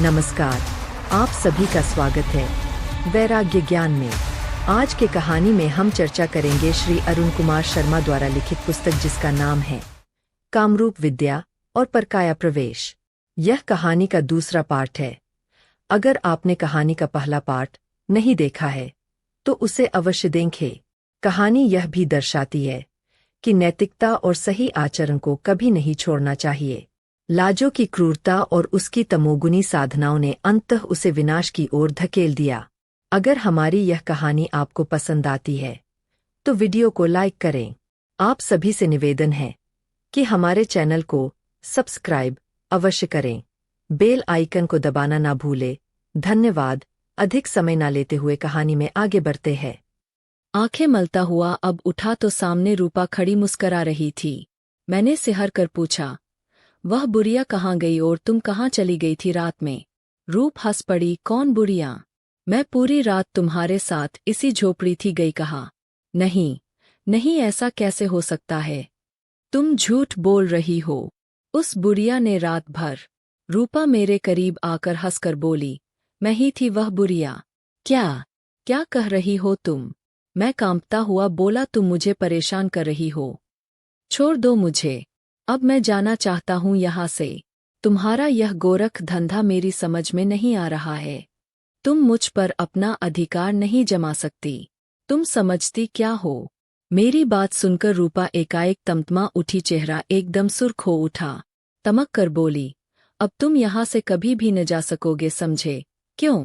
नमस्कार, आप सभी का स्वागत है वैराग्य ज्ञान में। आज के कहानी में हम चर्चा करेंगे श्री अरुण कुमार शर्मा द्वारा लिखित पुस्तक जिसका नाम है कामरूप विद्या और परकाया प्रवेश। यह कहानी का दूसरा पार्ट है। अगर आपने कहानी का पहला पार्ट नहीं देखा है तो उसे अवश्य देखें। कहानी यह भी दर्शाती है कि नैतिकता और सही आचरण को कभी नहीं छोड़ना चाहिए। लाजो की क्रूरता और उसकी तमोगुनी साधनाओं ने अंततः उसे विनाश की ओर धकेल दिया। अगर हमारी यह कहानी आपको पसंद आती है तो वीडियो को लाइक करें। आप सभी से निवेदन है कि हमारे चैनल को सब्सक्राइब अवश्य करें। बेल आइकन को दबाना ना भूलें। धन्यवाद। अधिक समय ना लेते हुए कहानी में आगे बढ़ते हैं। आंखें मलता हुआ अब उठा तो सामने रूपा खड़ी मुस्करा रही थी। मैंने सिहर कर पूछा, वह बुढ़िया कहाँ गई और तुम कहाँ चली गई थी रात में? रूप हंस पड़ी, कौन बुढ़िया? मैं पूरी रात तुम्हारे साथ इसी झोपड़ी थी गई कहा। नहीं नहीं, ऐसा कैसे हो सकता है? तुम झूठ बोल रही हो। उस बुढ़िया ने रात भर। रूपा मेरे करीब आकर हंसकर बोली, मैं ही थी वह बुढ़िया। क्या क्या कह रही हो तुम? मैं कांपता हुआ बोला, तुम मुझे परेशान कर रही हो। छोड़ दो मुझे, अब मैं जाना चाहता हूँ यहाँ से। तुम्हारा यह गोरख धंधा मेरी समझ में नहीं आ रहा है। तुम मुझ पर अपना अधिकार नहीं जमा सकती। तुम समझती क्या हो? मेरी बात सुनकर रूपा एकाएक तमतमा उठी, चेहरा एकदम सुर्ख हो उठा। तमक कर बोली, अब तुम यहाँ से कभी भी न जा सकोगे, समझे? क्यों?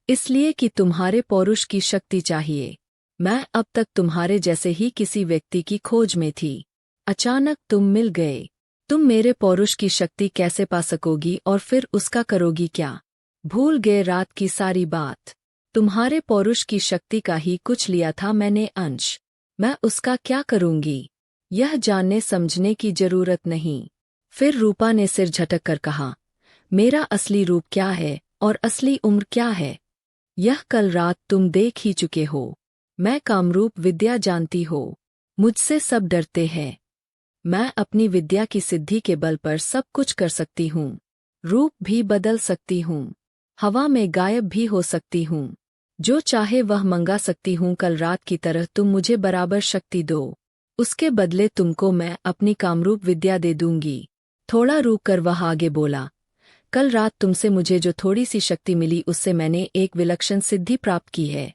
इसलिए कि तुम्हारे पौरुष की शक्ति चाहिए। मैं अब तक तुम्हारे जैसे ही किसी व्यक्ति की खोज में थी। अचानक तुम मिल गए। तुम मेरे पौरुष की शक्ति कैसे पा सकोगी और फिर उसका करोगी क्या? भूल गए रात की सारी बात? तुम्हारे पौरुष की शक्ति का ही कुछ लिया था मैंने अंश। मैं उसका क्या करूंगी, यह जानने समझने की जरूरत नहीं। फिर रूपा ने सिर झटक कर कहा, मेरा असली रूप क्या है और असली उम्र क्या है? यह कल रात तुम देख ही चुके हो। मैं कामरूप विद्या जानती हो। मुझसे सब डरते हैं। मैं अपनी विद्या की सिद्धि के बल पर सब कुछ कर सकती हूँ। रूप भी बदल सकती हूँ। हवा में गायब भी हो सकती हूँ। जो चाहे वह मंगा सकती हूँ। कल रात की तरह तुम मुझे बराबर शक्ति दो, उसके बदले तुमको मैं अपनी कामरूप विद्या दे दूंगी। थोड़ा रुक कर वह आगे बोला, कल रात तुमसे मुझे जो थोड़ी सी शक्ति मिली उससे मैंने एक विलक्षण सिद्धि प्राप्त की है।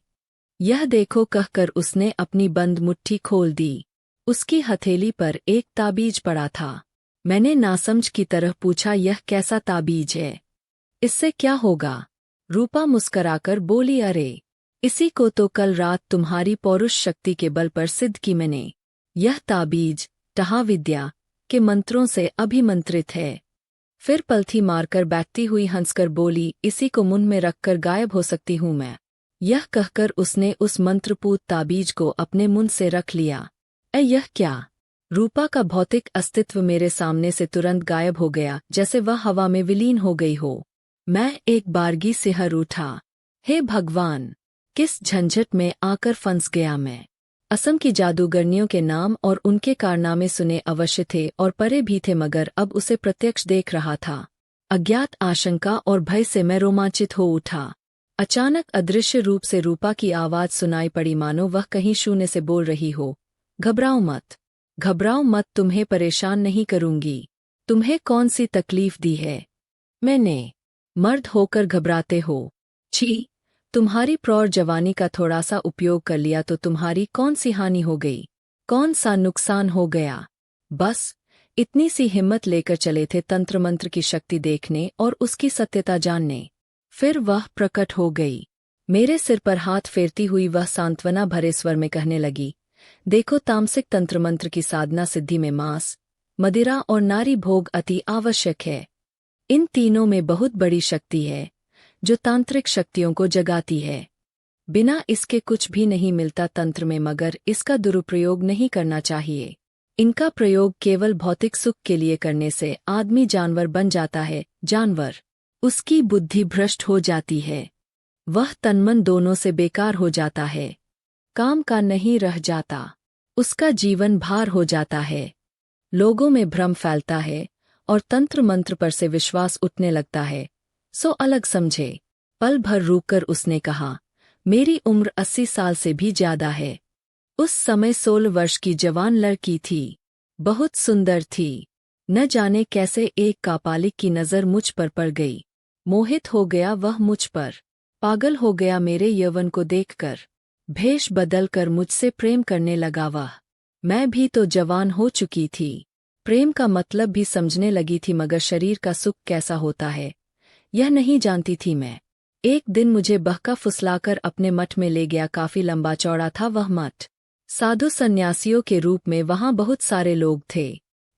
यह देखो, कहकर उसने अपनी बंद मुट्ठी खोल दी। उसकी हथेली पर एक ताबीज पड़ा था। मैंने नासमझ की तरह पूछा, यह कैसा ताबीज है? इससे क्या होगा? रूपा मुस्कराकर बोली, अरे इसी को तो कल रात तुम्हारी पौरुष शक्ति के बल पर सिद्ध की मैंने। यह ताबीज टहा विद्या के मंत्रों से अभिमंत्रित है। फिर पलथी मारकर बैठती हुई हंसकर बोली, इसी को मुंह में रखकर गायब हो सकती हूँ मैं। यह कहकर उसने उस मंत्रपूत ताबीज को अपने मुंह से रख लिया। यह क्या? रूपा का भौतिक अस्तित्व मेरे सामने से तुरंत गायब हो गया, जैसे वह हवा में विलीन हो गई हो। मैं एक बारगी सिहर उठा। हे भगवान, किस झंझट में आकर फंस गया मैं। असम की जादूगरनियों के नाम और उनके कारनामे सुने अवश्य थे और परे भी थे, मगर अब उसे प्रत्यक्ष देख रहा था। अज्ञात आशंका और भय से मैं रोमांचित हो उठा। अचानक अदृश्य रूप से रूपा की आवाज सुनाई पड़ी, मानो वह कहीं शून्य से बोल रही हो, घबराओ मत, घबराओ मत, तुम्हें परेशान नहीं करूंगी। तुम्हें कौन सी तकलीफ दी है? मैंने? मर्द होकर घबराते हो? छी, तुम्हारी प्रौढ़ जवानी का थोड़ा सा उपयोग कर लिया तो तुम्हारी कौन सी हानि हो गई, कौन सा नुकसान हो गया? बस इतनी सी हिम्मत लेकर चले थे तंत्र मंत्र की शक्ति देखने और उसकी सत्यता जानने। फिर वह प्रकट हो गई। मेरे सिर पर हाथ फेरती हुई वह सांत्वना भरे स्वर में कहने लगी, देखो, तामसिक तंत्र मंत्र की साधना सिद्धि में मांस, मदिरा और नारी भोग अति आवश्यक है। इन तीनों में बहुत बड़ी शक्ति है जो तांत्रिक शक्तियों को जगाती है। बिना इसके कुछ भी नहीं मिलता तंत्र में, मगर इसका दुरुपयोग नहीं करना चाहिए। इनका प्रयोग केवल भौतिक सुख के लिए करने से आदमी जानवर बन जाता है। जानवर, उसकी बुद्धि भ्रष्ट हो जाती है। वह तनमन दोनों से बेकार हो जाता है। काम का नहीं रह जाता। उसका जीवन भार हो जाता है। लोगों में भ्रम फैलता है और तंत्र मंत्र पर से विश्वास उठने लगता है। सो अलग समझे। पल भर रुककर उसने कहा, मेरी उम्र 80 साल से भी ज्यादा है। उस समय 16 वर्ष की जवान लड़की थी। बहुत सुंदर थी। न जाने कैसे एक कापालिक की नज़र मुझ पर पड़ गई। मोहित हो गया वह मुझ पर। पागल हो गया मेरे यौवन को देखकर। भेष बदल कर मुझसे प्रेम करने लगा वह। मैं भी तो जवान हो चुकी थी। प्रेम का मतलब भी समझने लगी थी, मगर शरीर का सुख कैसा होता है यह नहीं जानती थी मैं। एक दिन मुझे बहका फुसलाकर अपने मठ में ले गया। काफी लंबा चौड़ा था वह मठ। साधु सन्यासियों के रूप में वहां बहुत सारे लोग थे।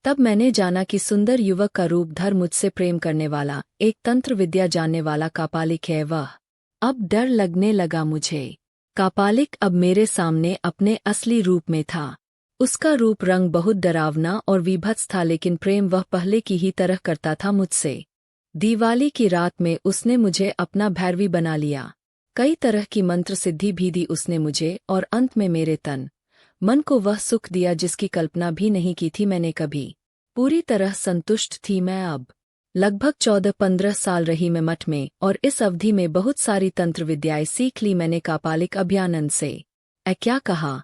तब मैंने जाना कि सुंदर युवक का रूप धर मुझसे प्रेम करने वाला, एक तंत्र विद्या जानने वाला कापालिक है वह। अब डर लगने लगा मुझे। कापालिक अब मेरे सामने अपने असली रूप में था। उसका रूप रंग बहुत डरावना और विभत्स था, लेकिन प्रेम वह पहले की ही तरह करता था मुझसे। दिवाली की रात में उसने मुझे अपना भैरवी बना लिया। कई तरह की मंत्र सिद्धि भी दी उसने मुझे, और अंत में मेरे तन मन को वह सुख दिया जिसकी कल्पना भी नहीं की थी मैंने कभी। पूरी तरह संतुष्ट थी मैं अब। लगभग 14-15 साल रही मैं मठ में, और इस अवधि में बहुत सारी तंत्र विद्याएं सीख ली मैंने कापालिक अभयानंद से। क्या कहा?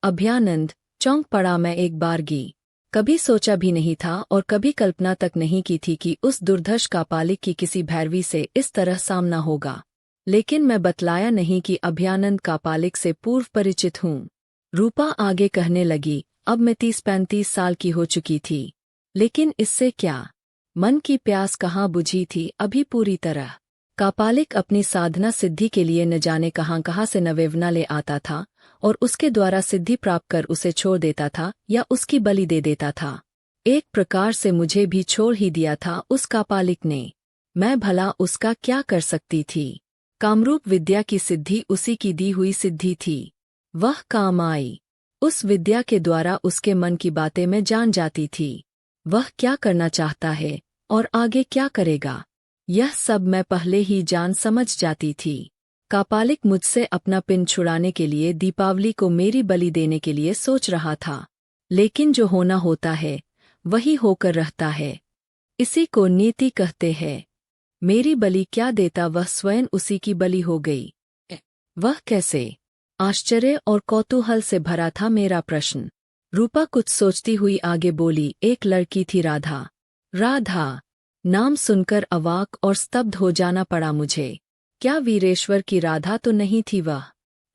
अभयानंद! चौंक पड़ा मैं एक बारगी। कभी सोचा भी नहीं था और कभी कल्पना तक नहीं की थी कि उस दुर्धर्ष कापालिक की किसी भैरवी से इस तरह सामना होगा। लेकिन मैं बतलाया नहीं कि अभयानंद कापालिक से पूर्व परिचित हूँ। रूपा आगे कहने लगी, अब मैं 30-35 साल की हो चुकी थी। लेकिन इससे क्या? मन की प्यास कहाँ बुझी थी अभी पूरी तरह। कापालिक अपनी साधना सिद्धि के लिए न जाने कहाँ से नवेवना ले आता था, और उसके द्वारा सिद्धि प्राप्त कर उसे छोड़ देता था या उसकी बलि दे देता था। एक प्रकार से मुझे भी छोड़ ही दिया था उस कापालिक ने। मैं भला उसका क्या कर सकती थी? कामरूप विद्या की सिद्धि उसी की दी हुई सिद्धि थी। वह काम आई। उस विद्या के द्वारा उसके मन की बातें मैं जान जाती थी। वह क्या करना चाहता है और आगे क्या करेगा, यह सब मैं पहले ही जान समझ जाती थी। कापालिक मुझसे अपना पिंड छुड़ाने के लिए दीपावली को मेरी बलि देने के लिए सोच रहा था। लेकिन जो होना होता है वही होकर रहता है। इसी को नीति कहते हैं। मेरी बलि क्या देता, वह स्वयं उसी की बलि हो गई। वह कैसे? आश्चर्य और कौतूहल से भरा था मेरा प्रश्न। रूपा कुछ सोचती हुई आगे बोली, एक लड़की थी राधा। राधा! नाम सुनकर अवाक और स्तब्ध हो जाना पड़ा मुझे। क्या वीरेश्वर की राधा तो नहीं थी वह?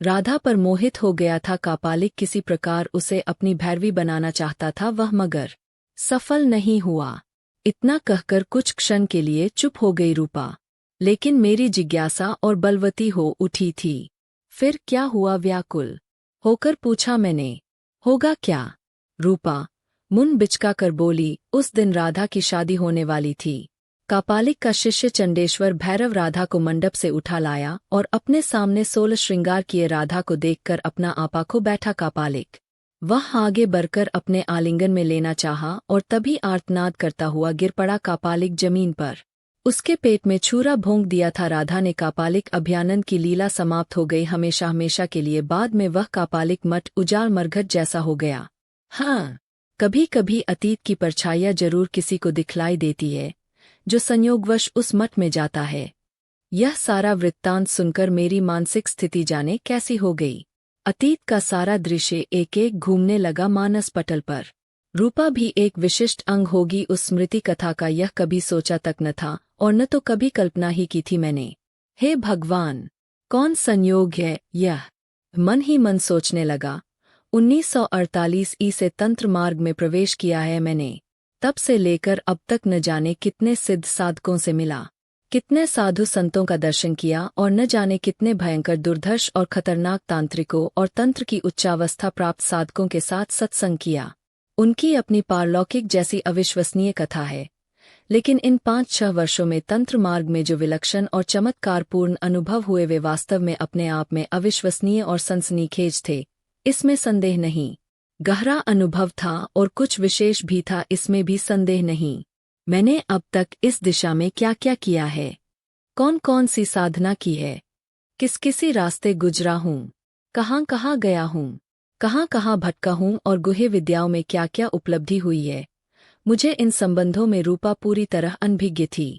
राधा पर मोहित हो गया था कापालिक। किसी प्रकार उसे अपनी भैरवी बनाना चाहता था वह, मगर सफल नहीं हुआ। इतना कहकर कुछ क्षण के लिए चुप हो गई रूपा। लेकिन मेरी जिज्ञासा और बलवती हो उठी थी। फिर क्या हुआ? व्याकुल होकर पूछा मैंने। होगा क्या? रूपा मुन बिचका कर बोली, उस दिन राधा की शादी होने वाली थी। कापालिक का शिष्य चंडेश्वर भैरव राधा को मंडप से उठा लाया और अपने सामने 16 श्रृंगार किए राधा को देखकर अपना आपा खो बैठा कापालिक। वह आगे बढ़कर अपने आलिंगन में लेना चाहा और तभी आर्तनाद करता हुआ गिर पड़ा कापालिक जमीन पर। उसके पेट में छुरा भोंक दिया था राधा ने। कापालिक अभयानंद की लीला समाप्त हो गई हमेशा हमेशा के लिए। बाद में वह कापालिक मठ उजाड़ मरघट जैसा हो गया। हाँ, कभी कभी अतीत की परछाइयाँ जरूर किसी को दिखलाई देती है जो संयोगवश उस मठ में जाता है। यह सारा वृत्तांत सुनकर मेरी मानसिक स्थिति जाने कैसी हो गई। अतीत का सारा दृश्य एक एक घूमने लगा मानस पटल पर। रूपा भी एक विशिष्ट अंग होगी उस स्मृति कथा का, यह कभी सोचा तक न था और न तो कभी कल्पना ही की थी मैंने। हे भगवान, कौन संयोग है यह? मन ही मन सोचने लगा। 1948 से तंत्र मार्ग में प्रवेश किया है मैंने। तब से लेकर अब तक न जाने कितने सिद्ध साधकों से मिला, कितने साधु संतों का दर्शन किया, और न जाने कितने भयंकर दुर्धर्ष और खतरनाक तांत्रिकों और तंत्र की उच्चावस्था प्राप्त साधकों के साथ सत्संग किया। उनकी अपनी पारलौकिक जैसी अविश्वसनीय कथा है। लेकिन इन 5-6 वर्षों में तंत्र मार्ग में जो विलक्षण और चमत्कारपूर्ण अनुभव हुए वे वास्तव में अपने आप में अविश्वसनीय और सनसनीखेज थे, इसमें संदेह नहीं। गहरा अनुभव था और कुछ विशेष भी था, इसमें भी संदेह नहीं। मैंने अब तक इस दिशा में क्या क्या किया है, कौन कौन सी साधना की है, किस किसी रास्ते गुजरा हूँ, कहाँ कहाँ गया हूँ, कहाँ कहाँ भटका हूँ और गुह्य विद्याओं में क्या क्या उपलब्धि हुई है, मुझे इन संबंधों में रूपा पूरी तरह अनभिज्ञ थी।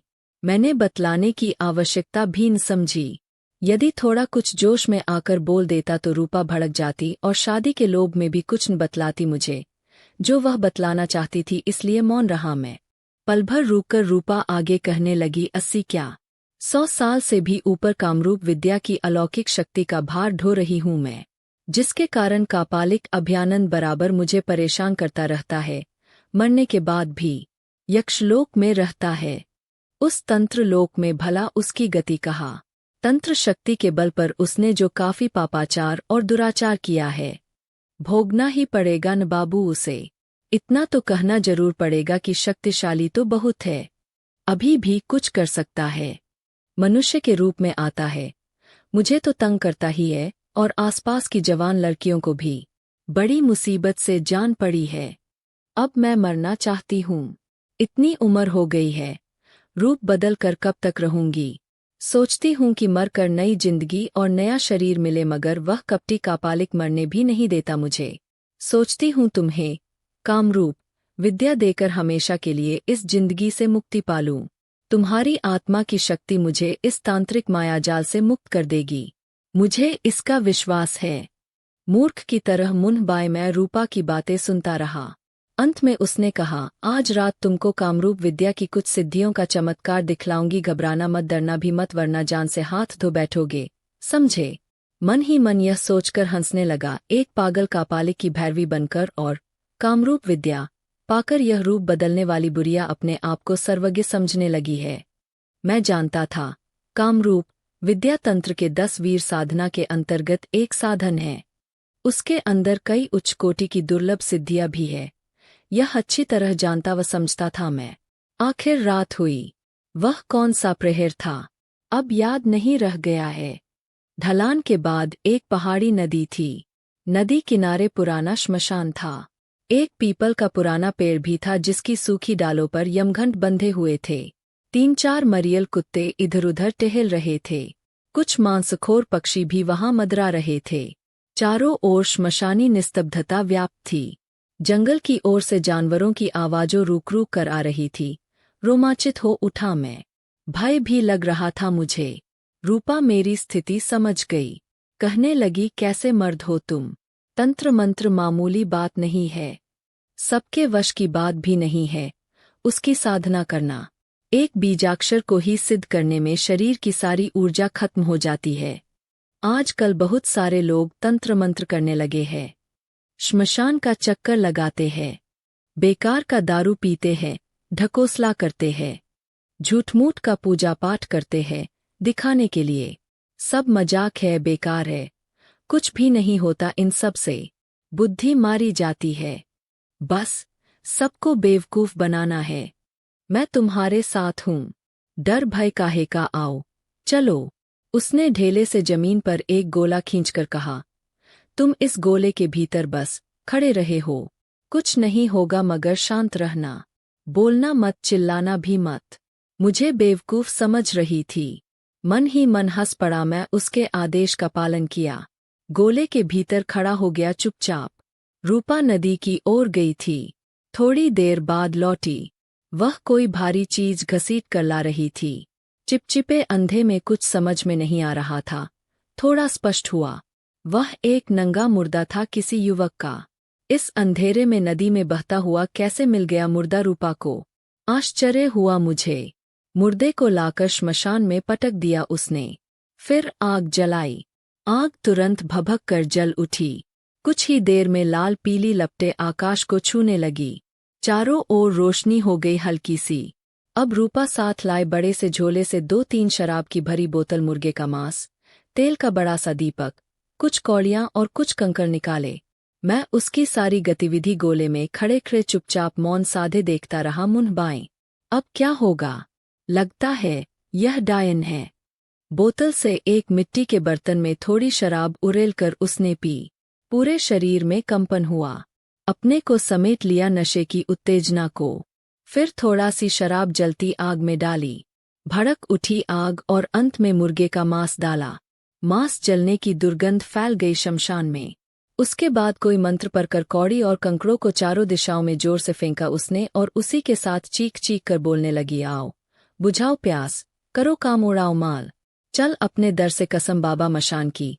मैंने बतलाने की आवश्यकता भी न समझी। यदि थोड़ा कुछ जोश में आकर बोल देता तो रूपा भड़क जाती और शादी के लोभ में भी कुछ न बतलाती मुझे, जो वह बतलाना चाहती थी, इसलिए मौन रहा मैं। पल भर रुककर रूपा आगे कहने लगी, 80 क्या 100 साल से भी ऊपर कामरूप विद्या की अलौकिक शक्ति का भार ढो रही हूं मैं, जिसके कारण कापालिक अभ्यानंद बराबर मुझे परेशान करता रहता है, मरने के बाद भी यक्षलोक में रहता है। उस तंत्र लोक में भला उसकी गति कहा। तंत्र शक्ति के बल पर उसने जो काफी पापाचार और दुराचार किया है, भोगना ही पड़ेगा न बाबू उसे। इतना तो कहना जरूर पड़ेगा कि शक्तिशाली तो बहुत है, अभी भी कुछ कर सकता है, मनुष्य के रूप में आता है। मुझे तो तंग करता ही है और आसपास की जवान लड़कियों को भी बड़ी मुसीबत से जान पड़ी है। अब मैं मरना चाहती हूँ, इतनी उम्र हो गई है, रूप बदल कर कब तक रहूंगी। सोचती हूँ कि मरकर नई जिंदगी और नया शरीर मिले, मगर वह कपटी कापालिक मरने भी नहीं देता मुझे। सोचती हूँ तुम्हें कामरूप विद्या देकर हमेशा के लिए इस जिंदगी से मुक्ति पालूं। तुम्हारी आत्मा की शक्ति मुझे इस तांत्रिक मायाजाल से मुक्त कर देगी, मुझे इसका विश्वास है। मूर्ख की तरह मुंह बाए मैं रूपा की बातें सुनता रहा। अंत में उसने कहा, आज रात तुमको कामरूप विद्या की कुछ सिद्धियों का चमत्कार दिखलाऊंगी, घबराना मत, डरना भी मत, वरना जान से हाथ धो बैठोगे, समझे। मन ही मन यह सोचकर हंसने लगा, एक पागल कापालिक की भैरवी बनकर और कामरूप विद्या पाकर यह रूप बदलने वाली बुढ़िया अपने आप को सर्वज्ञ समझने लगी है। मैं जानता था कामरूप विद्या तंत्र के 10 वीर साधना के अंतर्गत एक साधन है, उसके अंदर कई उच्च कोटि की दुर्लभ सिद्धियां भी है। यह अच्छी तरह जानता व समझता था मैं। आखिर रात हुई, वह कौन सा प्रहर था अब याद नहीं रह गया है। ढलान के बाद एक पहाड़ी नदी थी, नदी किनारे पुराना श्मशान था। एक पीपल का पुराना पेड़ भी था जिसकी सूखी डालों पर यमघंट बंधे हुए थे। 3-4 मरियल कुत्ते इधर उधर टहल रहे थे, कुछ मांसखोर पक्षी भी वहां मदरा रहे थे। चारों ओर श्मशानी निस्तब्धता व्याप्त थी। जंगल की ओर से जानवरों की आवाजों रुक रुक कर आ रही थी। रोमांचित हो उठा मैं, भय भी लग रहा था मुझे। रूपा मेरी स्थिति समझ गई, कहने लगी, कैसे मर्द हो तुम, तंत्र मंत्र मामूली बात नहीं है, सबके वश की बात भी नहीं है। उसकी साधना करना, एक बीजाक्षर को ही सिद्ध करने में शरीर की सारी ऊर्जा खत्म हो जाती है। आजकल बहुत सारे लोग तंत्र मंत्र करने लगे हैं, श्मशान का चक्कर लगाते हैं, बेकार का दारू पीते हैं, ढकोसला करते हैं, झूठमूठ का पूजा पाठ करते हैं दिखाने के लिए। सब मजाक है, बेकार है, कुछ भी नहीं होता इन सब से, बुद्धि मारी जाती है। बस सबको बेवकूफ बनाना है। मैं तुम्हारे साथ हूँ, डर भय काहे का, आओ चलो। उसने ढेले से जमीन पर एक गोला खींचकर कहा, तुम इस गोले के भीतर बस खड़े रहे हो, कुछ नहीं होगा मगर शांत रहना, बोलना मत, चिल्लाना भी मत। मुझे बेवकूफ समझ रही थी, मन ही मन हंस पड़ा। मैं उसके आदेश का पालन किया, गोले के भीतर खड़ा हो गया चुपचाप। रूपा नदी की ओर गई थी, थोड़ी देर बाद लौटी। वह कोई भारी चीज घसीट कर ला रही थी। चिपचिपे अंधे में कुछ समझ में नहीं आ रहा था। थोड़ा स्पष्ट हुआ, वह एक नंगा मुर्दा था किसी युवक का। इस अंधेरे में नदी में बहता हुआ कैसे मिल गया मुर्दा रूपा को? आश्चर्य हुआ मुझे। मुर्दे को लाकर श्मशान में पटक दिया उसने, फिर आग जलाई। आग तुरंत भभक कर जल उठी। कुछ ही देर में लाल पीली लपटें आकाश को छूने लगी। चारों ओर रोशनी हो गई हल्की सी। अब रूपा साथ लाए बड़े से झोले से 2-3 शराब की भरी बोतल, मुर्गे का मांस, तेल का बड़ा सा दीपक, कुछ कौड़ियां और कुछ कंकड़ निकाले। मैं उसकी सारी गतिविधि गोले में खड़े खड़े चुपचाप मौन साधे देखता रहा, मुंह बाएं। अब क्या होगा? लगता है यह डायन है। बोतल से एक मिट्टी के बर्तन में थोड़ी शराब उड़ेल कर उसने पी। पूरे शरीर में कंपन हुआ। अपने को समेट लिया नशे की उत्तेजना को। फिर थोड़ा सी शराब जलती आग में डाली। भड़क उठी आग और अंत में मुर्गे का मांस डाला। मांस जलने की दुर्गंध फैल गई शमशान में। उसके बाद कोई मंत्र पढ़कर कौड़ी और कंकड़ों को चारों दिशाओं में जोर से फेंका उसने और उसी के साथ चीख चीख कर बोलने लगी, आओ बुझाओ प्यास, करो काम उड़ाओ माल, चल अपने दर से कसम बाबा मशान की।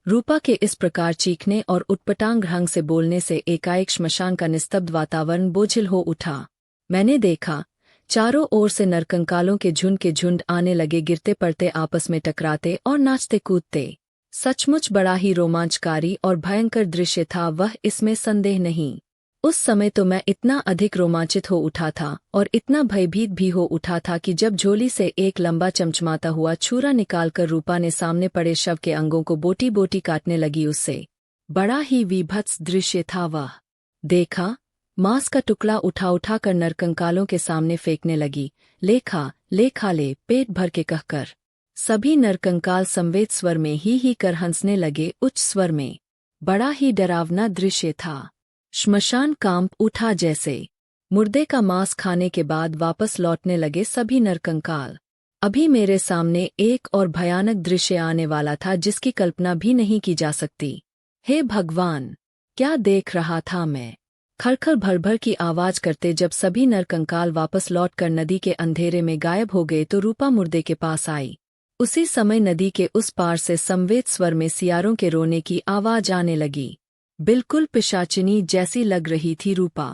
रूपा के इस प्रकार चीखने और उटपटांग ढंग से बोलने से एकाएक श्मशान का निस्तब्ध वातावरण बोझिल हो उठा। मैंने देखा, चारों ओर से नरकंकालों के झुंड आने लगे, गिरते पड़ते, आपस में टकराते और नाचते कूदते। सचमुच बड़ा ही रोमांचकारी और भयंकर दृश्य था वह, इसमें संदेह नहीं। उस समय तो मैं इतना अधिक रोमांचित हो उठा था और इतना भयभीत भी हो उठा था कि जब झोली से एक लंबा चमचमाता हुआ छुरा निकालकर रूपा ने सामने पड़े शव के अंगों को बोटी बोटी काटने लगी, उससे बड़ा ही विभत्स दृश्य था वह। देखा, मांस का टुकड़ा उठा कर नरकंकालों के सामने फेंकने लगी। ले खा ले, पेट भर के कहकर। सभी नरकंकाल संवेद स्वर में ही कर हंसने लगे, उच्च स्वर में। बड़ा ही डरावना दृश्य था। श्मशान कांप उठा जैसे। मुर्दे का मांस खाने के बाद वापस लौटने लगे सभी नरकंकाल। अभी मेरे सामने एक और भयानक दृश्य आने वाला था जिसकी कल्पना भी नहीं की जा सकती। हे भगवान, क्या देख रहा था मैं! खड़खड़ भरभर की आवाज करते जब सभी नरकंकाल वापस लौटकर नदी के अंधेरे में गायब हो गए तो रूपा मुर्दे के पास आई। उसी समय नदी के उस पार से संवेद स्वर में सियारों के रोने की आवाज आने लगी। बिल्कुल पिशाचिनी जैसी लग रही थी रूपा।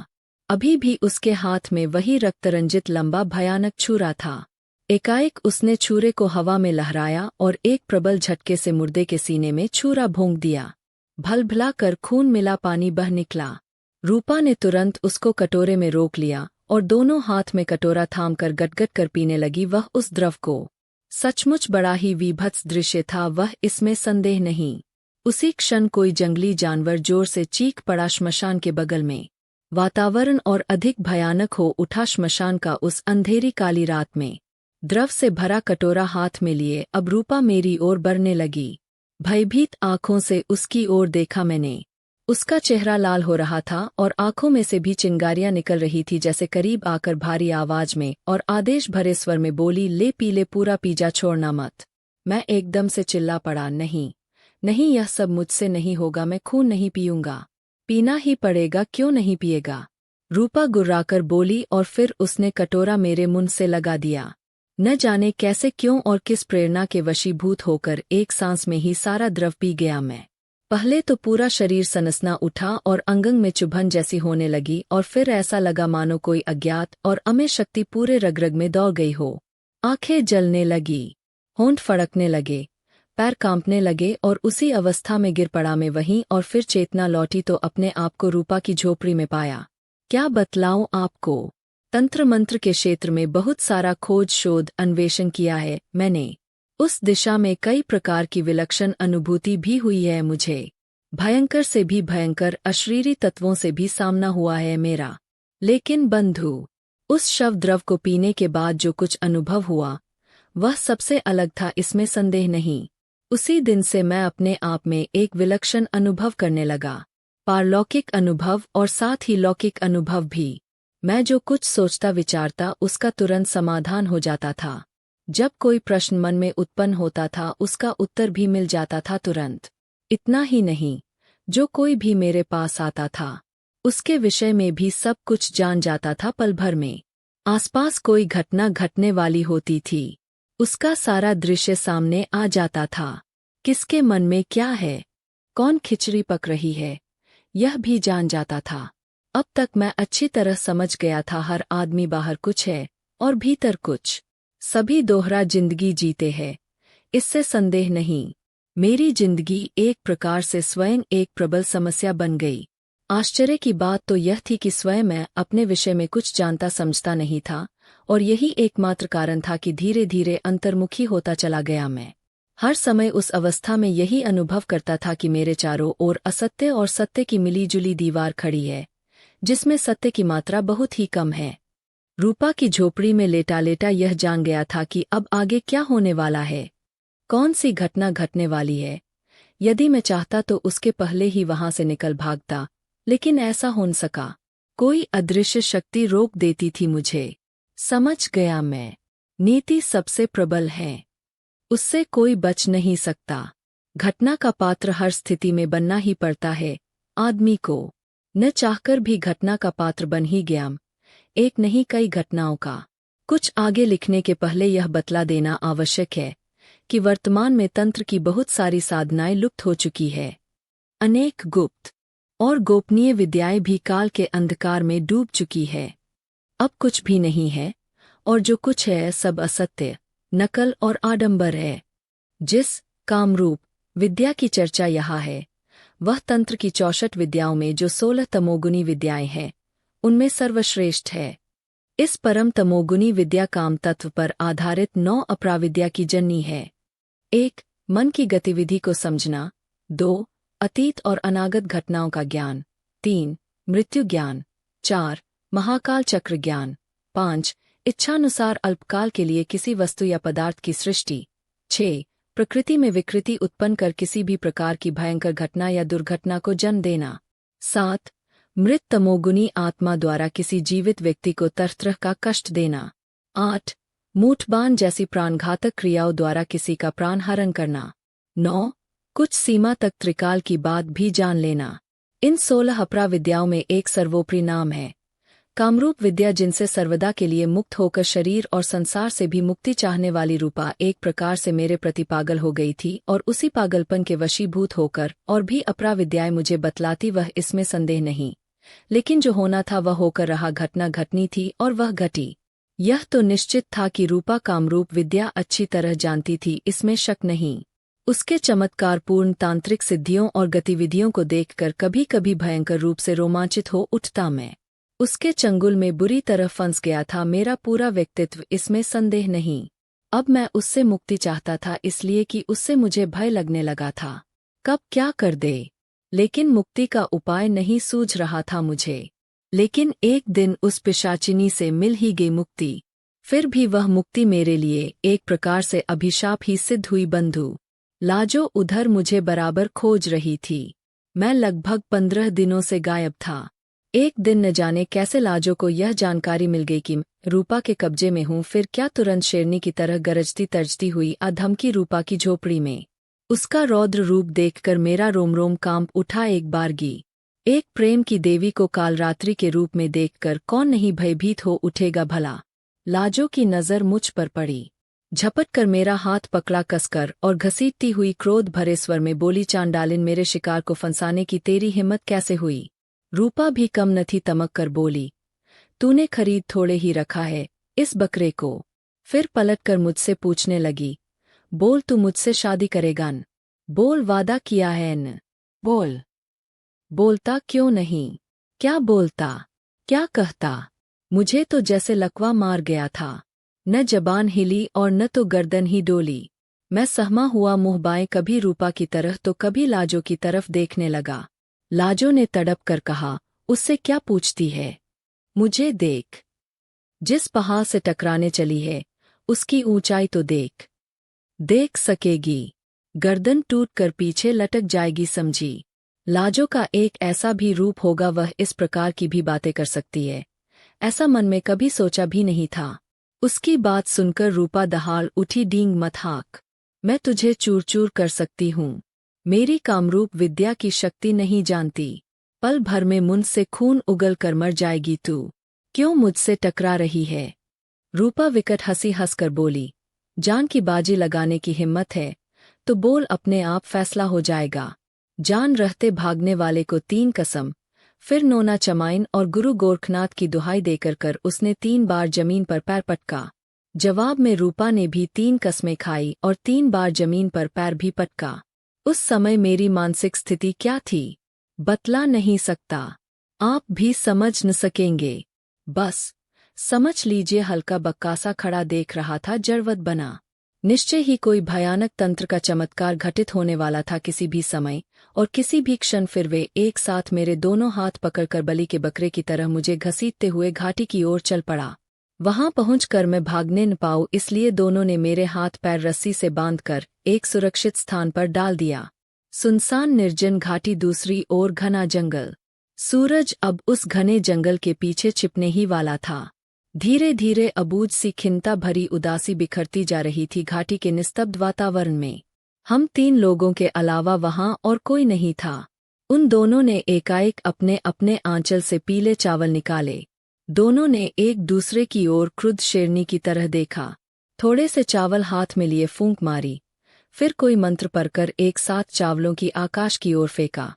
अभी भी उसके हाथ में वही रक्तरंजित लंबा भयानक छुरा था। एकाएक उसने छुरे को हवा में लहराया और एक प्रबल झटके से मुर्दे के सीने में छुरा भोंक दिया। भलभला कर खून मिला पानी बह निकला। रूपा ने तुरंत उसको कटोरे में रोक लिया और दोनों हाथ में कटोरा थामकर गटगट कर पीने लगी वह उस द्रव को। सचमुच बड़ा ही विभत्स दृश्य था वह, इसमें संदेह नहीं। उसी क्षण कोई जंगली जानवर जोर से चीख पड़ा श्मशान के बगल में। वातावरण और अधिक भयानक हो उठा श्मशान का उस अंधेरी काली रात में। द्रव से भरा कटोरा हाथ में लिए अब रूपा मेरी ओर बढ़ने लगी। भयभीत आंखों से उसकी ओर देखा मैंने। उसका चेहरा लाल हो रहा था और आंखों में से भी चिंगारियां निकल रही थी जैसे करीब आकर भारी आवाज में और आदेश भरे स्वर में बोली, ले पी ले, पूरा पी जा, छोड़ना मत। मैं एकदम से चिल्ला पड़ा, नहीं, यह सब मुझसे नहीं होगा, मैं खून नहीं पीऊंगा। पीना ही पड़ेगा, क्यों नहीं पिएगा? रूपा गुर्राकर बोली और फिर उसने कटोरा मेरे मुंह से लगा दिया। न जाने कैसे, क्यों और किस प्रेरणा के वशीभूत होकर एक सांस में ही सारा द्रव पी गया मैं। पहले तो पूरा शरीर सनसना उठा और अंगंग में चुभन जैसी होने लगी और फिर ऐसा लगा मानो कोई अज्ञात और अमेय शक्ति पूरे रग में दौड़ गई हो। आंखें जलने लगी, होंठ फड़कने लगे, पैर कांपने लगे और उसी अवस्था में गिर पड़ा मैं वहीं। और फिर चेतना लौटी तो अपने आप को रूपा की झोपड़ी में पाया। क्या बतलाऊं आपको, तंत्र मंत्र के क्षेत्र में बहुत सारा खोज शोध अन्वेषण किया है मैंने। उस दिशा में कई प्रकार की विलक्षण अनुभूति भी हुई है मुझे। भयंकर से भी भयंकर अशरीरी तत्वों से भी सामना हुआ है मेरा। लेकिन बंधु, उस शव द्रव को पीने के बाद जो कुछ अनुभव हुआ वह सबसे अलग था, इसमें संदेह नहीं। उसी दिन से मैं अपने आप में एक विलक्षण अनुभव करने लगा, पारलौकिक अनुभव और साथ ही लौकिक अनुभव भी। मैं जो कुछ सोचता विचारता उसका तुरंत समाधान हो जाता था। जब कोई प्रश्न मन में उत्पन्न होता था उसका उत्तर भी मिल जाता था तुरंत। इतना ही नहीं, जो कोई भी मेरे पास आता था उसके विषय में भी सब कुछ जान जाता था पल भर में। आसपास कोई घटना घटने वाली होती थी, उसका सारा दृश्य सामने आ जाता था। किसके मन में क्या है, कौन खिचड़ी पक रही है, यह भी जान जाता था। अब तक मैं अच्छी तरह समझ गया था, हर आदमी बाहर कुछ है और भीतर कुछ। सभी दोहरा जिंदगी जीते हैं, इससे संदेह नहीं। मेरी जिंदगी एक प्रकार से स्वयं एक प्रबल समस्या बन गई। आश्चर्य की बात तो यह थी कि स्वयं मैं अपने विषय में कुछ जानता समझता नहीं था और यही एकमात्र कारण था कि धीरे धीरे अंतर्मुखी होता चला गया मैं। हर समय उस अवस्था में यही अनुभव करता था कि मेरे चारों ओर असत्य और सत्य की मिलीजुली दीवार खड़ी है, जिसमें सत्य की मात्रा बहुत ही कम है। रूपा की झोपड़ी में लेटा लेटा यह जान गया था कि अब आगे क्या होने वाला है, कौन सी घटना घटने वाली है। यदि मैं चाहता तो उसके पहले ही वहां से निकल भागता, लेकिन ऐसा हो न सका। कोई अदृश्य शक्ति रोक देती थी मुझे। समझ गया मैं, नीति सबसे प्रबल है, उससे कोई बच नहीं सकता। घटना का पात्र हर स्थिति में बनना ही पड़ता है आदमी को। न चाहकर भी घटना का पात्र बन ही गया, एक नहीं कई घटनाओं का। कुछ आगे लिखने के पहले यह बतला देना आवश्यक है कि वर्तमान में तंत्र की बहुत सारी साधनाएं लुप्त हो चुकी है। अनेक गुप्त और गोपनीय विद्याएं भी काल के अंधकार में डूब चुकी है। अब कुछ भी नहीं है, और जो कुछ है सब असत्य, नकल और आडंबर है। जिस कामरूप विद्या की चर्चा यहाँ है, वह तंत्र की 64 विद्याओं में जो 16 तमोगुनी विद्याएं हैं, उनमें सर्वश्रेष्ठ है। इस परम तमोगुनी विद्या काम तत्व पर आधारित 9 अपराविद्या की जननी है। 1. मन की गतिविधि को समझना। 2. अतीत और अनागत घटनाओं का ज्ञान। 3. मृत्यु ज्ञान। 4. महाकाल चक्र ज्ञान। 5. इच्छानुसार अल्पकाल के लिए किसी वस्तु या पदार्थ की सृष्टि। 6. प्रकृति में विकृति उत्पन्न कर किसी भी प्रकार की भयंकर घटना या दुर्घटना को जन्म देना। 7. मृत तमोगुनी आत्मा द्वारा किसी जीवित व्यक्ति को तरह का कष्ट देना। 8. मूठबान जैसी प्राणघातक क्रियाओं द्वारा किसी का प्राण हरण करना। 9. कुछ सीमा तक त्रिकाल की बात भी जान लेना। इन 16 अपराविद्याओं में एक सर्वोपरि नाम है कामरूप विद्या, जिनसे सर्वदा के लिए मुक्त होकर शरीर और संसार से भी मुक्ति चाहने वाली रूपा एक प्रकार से मेरे प्रति पागल हो गई थी, और उसी पागलपन के वशीभूत होकर और भी अपराविद्याएं मुझे बतलाती, वह इसमें संदेह नहीं। लेकिन जो होना था वह होकर रहा, घटना घटनी थी और वह घटी। यह तो निश्चित था कि रूपा कामरूप विद्या अच्छी तरह जानती थी, इसमें शक नहीं। उसके चमत्कारपूर्ण तांत्रिक सिद्धियों और गतिविधियों को देखकर कभी कभी भयंकर रूप से रोमांचित हो उठता मैं। उसके चंगुल में बुरी तरह फंस गया था मेरा पूरा व्यक्तित्व, इसमें संदेह नहीं। अब मैं उससे मुक्ति चाहता था, इसलिए कि उससे मुझे भय लगने लगा था। कब क्या कर दे, लेकिन मुक्ति का उपाय नहीं सूझ रहा था मुझे। लेकिन एक दिन उस पिशाचिनी से मिल ही गई मुक्ति। फिर भी वह मुक्ति मेरे लिए एक प्रकार से अभिशाप ही सिद्ध हुई। बंधु लाजो उधर मुझे बराबर खोज रही थी। मैं लगभग 15 दिनों से गायब था। एक दिन न जाने कैसे लाजो को यह जानकारी मिल गई कि रूपा के कब्जे में हूँ। फिर क्या तुरंत शेरनी की तरह गरजती तर्जती हुई अधमकी रूपा की झोपड़ी में। उसका रौद्र रूप देखकर मेरा रोम रोम कांप उठा। एक बारगी एक प्रेम की देवी को कालरात्रि के रूप में देखकर कौन नहीं भयभीत हो उठेगा भला। लाजो की नज़र मुझ पर पड़ी। झपट कर मेरा हाथ पकड़ा कसकर और घसीटती हुई क्रोध भरे स्वर में बोली, चांडालिन, मेरे शिकार को फंसाने की तेरी हिम्मत कैसे हुई। रूपा भी कम न थी, तमक कर बोली, तूने खरीद थोड़े ही रखा है इस बकरे को। फिर पलटकर मुझसे पूछने लगी, बोल, तू मुझसे शादी करेगा न? बोल, वादा किया है न? बोल। बोलता क्यों नहीं? क्या बोलता, क्या कहता? मुझे तो जैसे लकवा मार गया था। न जबान हिली और न तो गर्दन ही डोली। मैं सहमा हुआ मुँह बाएं कभी रूपा की तरफ तो कभी लाजो की तरफ देखने लगा। लाजो ने तड़प कर कहा, उससे क्या पूछती है? मुझे देख, जिस पहाड़ से टकराने चली है उसकी ऊंचाई तो देख। देख सकेगी, गर्दन टूट कर पीछे लटक जाएगी, समझी। लाजो का एक ऐसा भी रूप होगा, वह इस प्रकार की भी बातें कर सकती है, ऐसा मन में कभी सोचा भी नहीं था। उसकी बात सुनकर रूपा दहाड़ उठी, डींग मत हाँक, मैं तुझे चूर चूर कर सकती हूँ। मेरी कामरूप विद्या की शक्ति नहीं जानती। पल भर में मुंह से खून उगल कर मर जाएगी तू। क्यों मुझसे टकरा रही है? रूपा विकट हंसी हंसकर बोली, जान की बाजी लगाने की हिम्मत है तो बोल, अपने आप फैसला हो जाएगा। जान रहते भागने वाले को 3 कसम। फिर नोना चमाइन और गुरु गोरखनाथ की दुहाई देकर कर उसने 3 बार जमीन पर पैर पटका। जवाब में रूपा ने भी 3 कस्में खाई और 3 बार जमीन पर पैर भी पटका। उस समय मेरी मानसिक स्थिति क्या थी, बतला नहीं सकता, आप भी समझ न सकेंगे। बस समझ लीजिए, हल्का बक्कासा खड़ा देख रहा था, जड़वत बना। निश्चय ही कोई भयानक तंत्र का चमत्कार घटित होने वाला था किसी भी समय और किसी भी क्षण। फिर वे एक साथ मेरे दोनों हाथ पकड़कर बलि के बकरे की तरह मुझे घसीटते हुए घाटी की ओर चल पड़ा। वहां पहुंचकर मैं भागने न पाऊं, इसलिए दोनों ने मेरे हाथ पैर रस्सी से बांधकर एक सुरक्षित स्थान पर डाल दिया। सुनसान निर्जन घाटी, दूसरी ओर घना जंगल। सूरज अब उस घने जंगल के पीछे छिपने ही वाला था। धीरे धीरे अबूझ सी खिन्नता भरी उदासी बिखरती जा रही थी घाटी के निस्तब्ध वातावरण में। हम 3 लोगों के अलावा वहां और कोई नहीं था। उन दोनों ने एकाएक अपने अपने आंचल से पीले चावल निकाले। दोनों ने एक दूसरे की ओर क्रुद्ध शेरनी की तरह देखा। थोड़े से चावल हाथ में लिए फूंक मारी, फिर कोई मंत्र पढ़कर एक साथ चावलों की आकाश की ओर फेंका।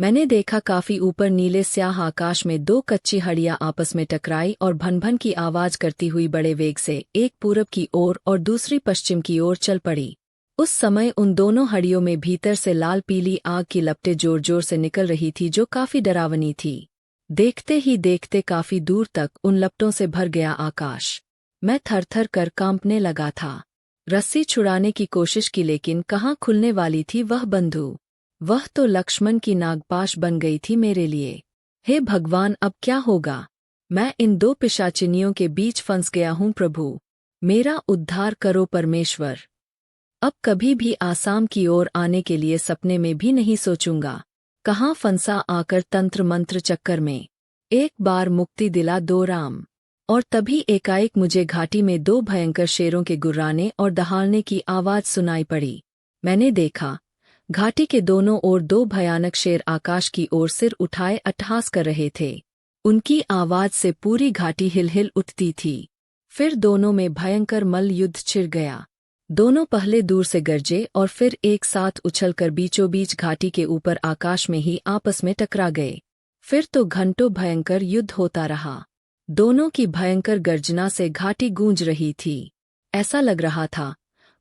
मैंने देखा काफी ऊपर नीले स्याह आकाश में दो कच्ची हड़ियां आपस में टकराई और भन-भन की आवाज करती हुई बड़े वेग से एक पूरब की ओर और दूसरी पश्चिम की ओर चल पड़ी। उस समय उन दोनों हड़ियों में भीतर से लाल पीली आग की लपटें जोर जोर से निकल रही थी, जो काफी डरावनी थी। देखते ही देखते काफी दूर तक उन लपटों से भर गया आकाश। मैं थर-थर कर कांपने लगा था। रस्सी छुड़ाने की कोशिश की, लेकिन कहाँ खुलने वाली थी वह बंधु। वह तो लक्ष्मण की नागपाश बन गई थी मेरे लिए। हे भगवान, अब क्या होगा? मैं इन दो पिशाचिनियों के बीच फंस गया हूँ। प्रभु, मेरा उद्धार करो परमेश्वर। अब कभी भी आसाम की ओर आने के लिए सपने में भी नहीं सोचूंगा। कहाँ फंसा आकर तंत्र मंत्र चक्कर में। एक बार मुक्ति दिला दो राम। और तभी एकाएक मुझे घाटी में दो भयंकर शेरों के गुर्राने और दहाड़ने की आवाज सुनाई पड़ी। मैंने देखा, घाटी के दोनों ओर दो भयानक शेर आकाश की ओर सिर उठाए अट्टहास कर रहे थे। उनकी आवाज से पूरी घाटी हिल हिल उठती थी। फिर दोनों में भयंकर मल्ल युद्ध छिड़ गया। दोनों पहले दूर से गरजे और फिर एक साथ उछलकर बीचों बीच घाटी के ऊपर आकाश में ही आपस में टकरा गए। फिर तो घंटों भयंकर युद्ध होता रहा। दोनों की भयंकर गर्जना से घाटी गूंज रही थी। ऐसा लग रहा था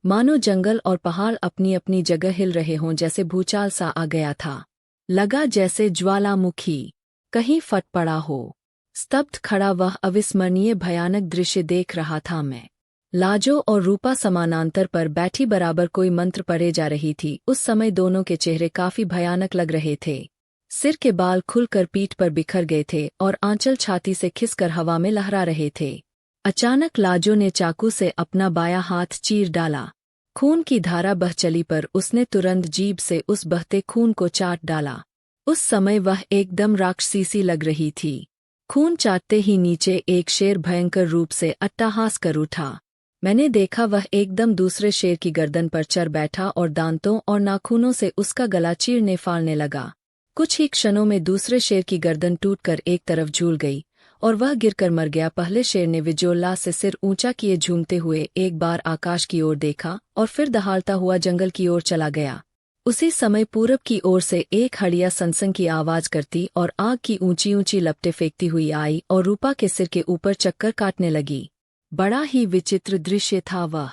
मानो जंगल और पहाड़ अपनी अपनी जगह हिल रहे हों, जैसे भूचाल सा आ गया था। लगा जैसे ज्वालामुखी कहीं फट पड़ा हो। स्तब्ध खड़ा वह अविस्मरणीय भयानक दृश्य देख रहा था मैं। लाजो और रूपा समानांतर पर बैठी बराबर कोई मंत्र पढ़े जा रही थी। उस समय दोनों के चेहरे काफी भयानक लग रहे थे। सिर के बाल खुलकर पीठ पर बिखर गए थे और आंचल छाती से खिसकर हवा में लहरा रहे थे। अचानक लाजो ने चाकू से अपना बायां हाथ चीर डाला। खून की धारा बह चली, पर उसने तुरंत जीभ से उस बहते खून को चाट डाला। उस समय वह एकदम राक्षसी लग रही थी। खून चाटते ही नीचे एक शेर भयंकर रूप से अट्टहास कर उठा। मैंने देखा वह एकदम दूसरे शेर की गर्दन पर चढ़ बैठा और दांतों और नाखूनों से उसका गला चीरने फाड़ने लगा। कुछ ही क्षणों में दूसरे शेर की गर्दन टूटकर एक तरफ झूल गई और वह गिरकर मर गया। पहले शेर ने विजयोल्लास से सिर ऊंचा किए झूमते हुए एक बार आकाश की ओर देखा और फिर दहाड़ता हुआ जंगल की ओर चला गया। उसी समय पूरब की ओर से एक हड़िया सनसनी की आवाज करती और आग की ऊंची ऊंची लपटें फेंकती हुई आई और रूपा के सिर के ऊपर चक्कर काटने लगी। बड़ा ही विचित्र दृश्य था वह।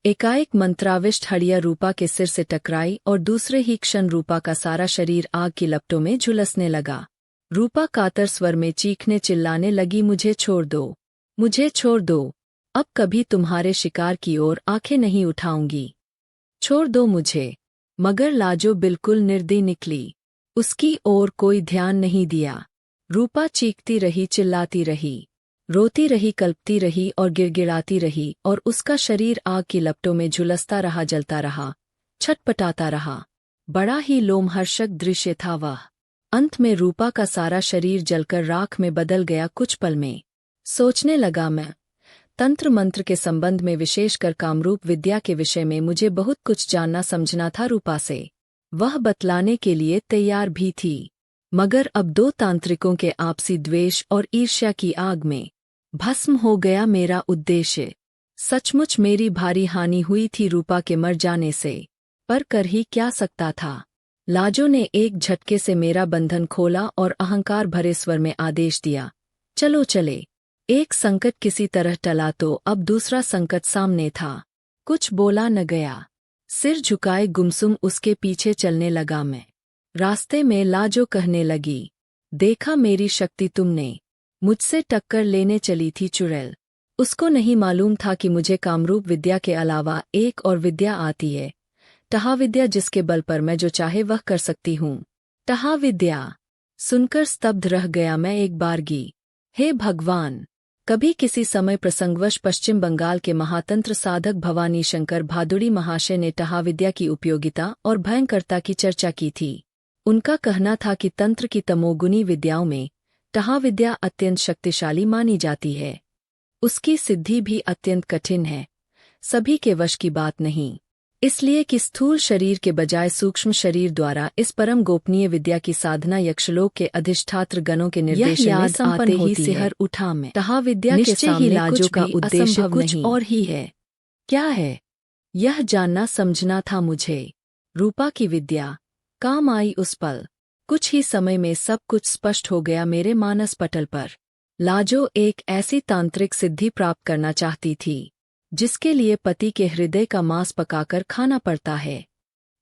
एकाएक मंत्राविष्ट हड़िया रूपा के सिर से टकराई और दूसरे ही क्षण रूपा का सारा शरीर आग की लपटों में झुलसने लगा। रूपा कातर स्वर में चीखने चिल्लाने लगी, मुझे छोड़ दो, मुझे छोड़ दो। अब कभी तुम्हारे शिकार की ओर आंखें नहीं उठाऊंगी। छोड़ दो मुझे। मगर लाजो बिल्कुल निर्दयी निकली। उसकी ओर कोई ध्यान नहीं दिया। रूपा चीखती रही, चिल्लाती रही, रोती रही, कल्पती रही और गिड़गिड़ाती रही और उसका शरीर आग की लपटों में झुलसता रहा, जलता रहा, छटपटाता रहा। बड़ा ही लोमहर्षक दृश्य था वह। अंत में रूपा का सारा शरीर जलकर राख में बदल गया कुछ पल में। सोचने लगा मैं, तंत्र मंत्र के संबंध में, विशेषकर कामरूप विद्या के विषय में मुझे बहुत कुछ जानना समझना था रूपा से। वह बतलाने के लिए तैयार भी थी, मगर अब दो तांत्रिकों के आपसी द्वेष और ईर्ष्या की आग में भस्म हो गया मेरा उद्देश्य। सचमुच मेरी भारी हानि हुई थी रूपा के मर जाने से, पर कर ही क्या सकता था। लाजो ने एक झटके से मेरा बंधन खोला और अहंकार भरे स्वर में आदेश दिया, चलो चले। एक संकट किसी तरह टला तो अब दूसरा संकट सामने था। कुछ बोला न गया। सिर झुकाए गुमसुम उसके पीछे चलने लगा मैं। रास्ते में लाजो कहने लगी, देखा मेरी शक्ति तुमने। मुझसे टक्कर लेने चली थी चुड़ैल। उसको नहीं मालूम था कि मुझे कामरूप विद्या के अलावा एक और विद्या आती है, टहा विद्या, जिसके बल पर मैं जो चाहे वह कर सकती हूँ। टहा विद्या सुनकर स्तब्ध रह गया मैं एक बारगी। हे भगवान! कभी किसी समय प्रसंगवश पश्चिम बंगाल के महातंत्र साधक भवानी शंकर भादुड़ी महाशय ने टहा विद्या की उपयोगिता और भयंकरता की चर्चा की थी। उनका कहना था कि तंत्र की तमोगुनी विद्याओं में टहा विद्या अत्यंत शक्तिशाली मानी जाती है। उसकी सिद्धि भी अत्यंत कठिन है, सभी के वश की बात नहीं। इसलिए कि स्थूल शरीर के बजाय सूक्ष्म शरीर द्वारा इस परम गोपनीय विद्या की साधना यक्षलोक के अधिष्ठात्र गणों के निर्देशन में संपन्न होती है। सिहर उठा में तहा विद्या के सामने लाजों का उद्देश्य कुछ और ही है। क्या है? यह जानना समझना था मुझे। रूपा की विद्या काम आई उस पल। कुछ ही समय में सब कुछ स्पष्ट हो गया मेरे मानस पटल पर। लाजो एक ऐसी तांत्रिक सिद्धि प्राप्त करना चाहती थी जिसके लिए पति के हृदय का मांस पकाकर खाना पड़ता है।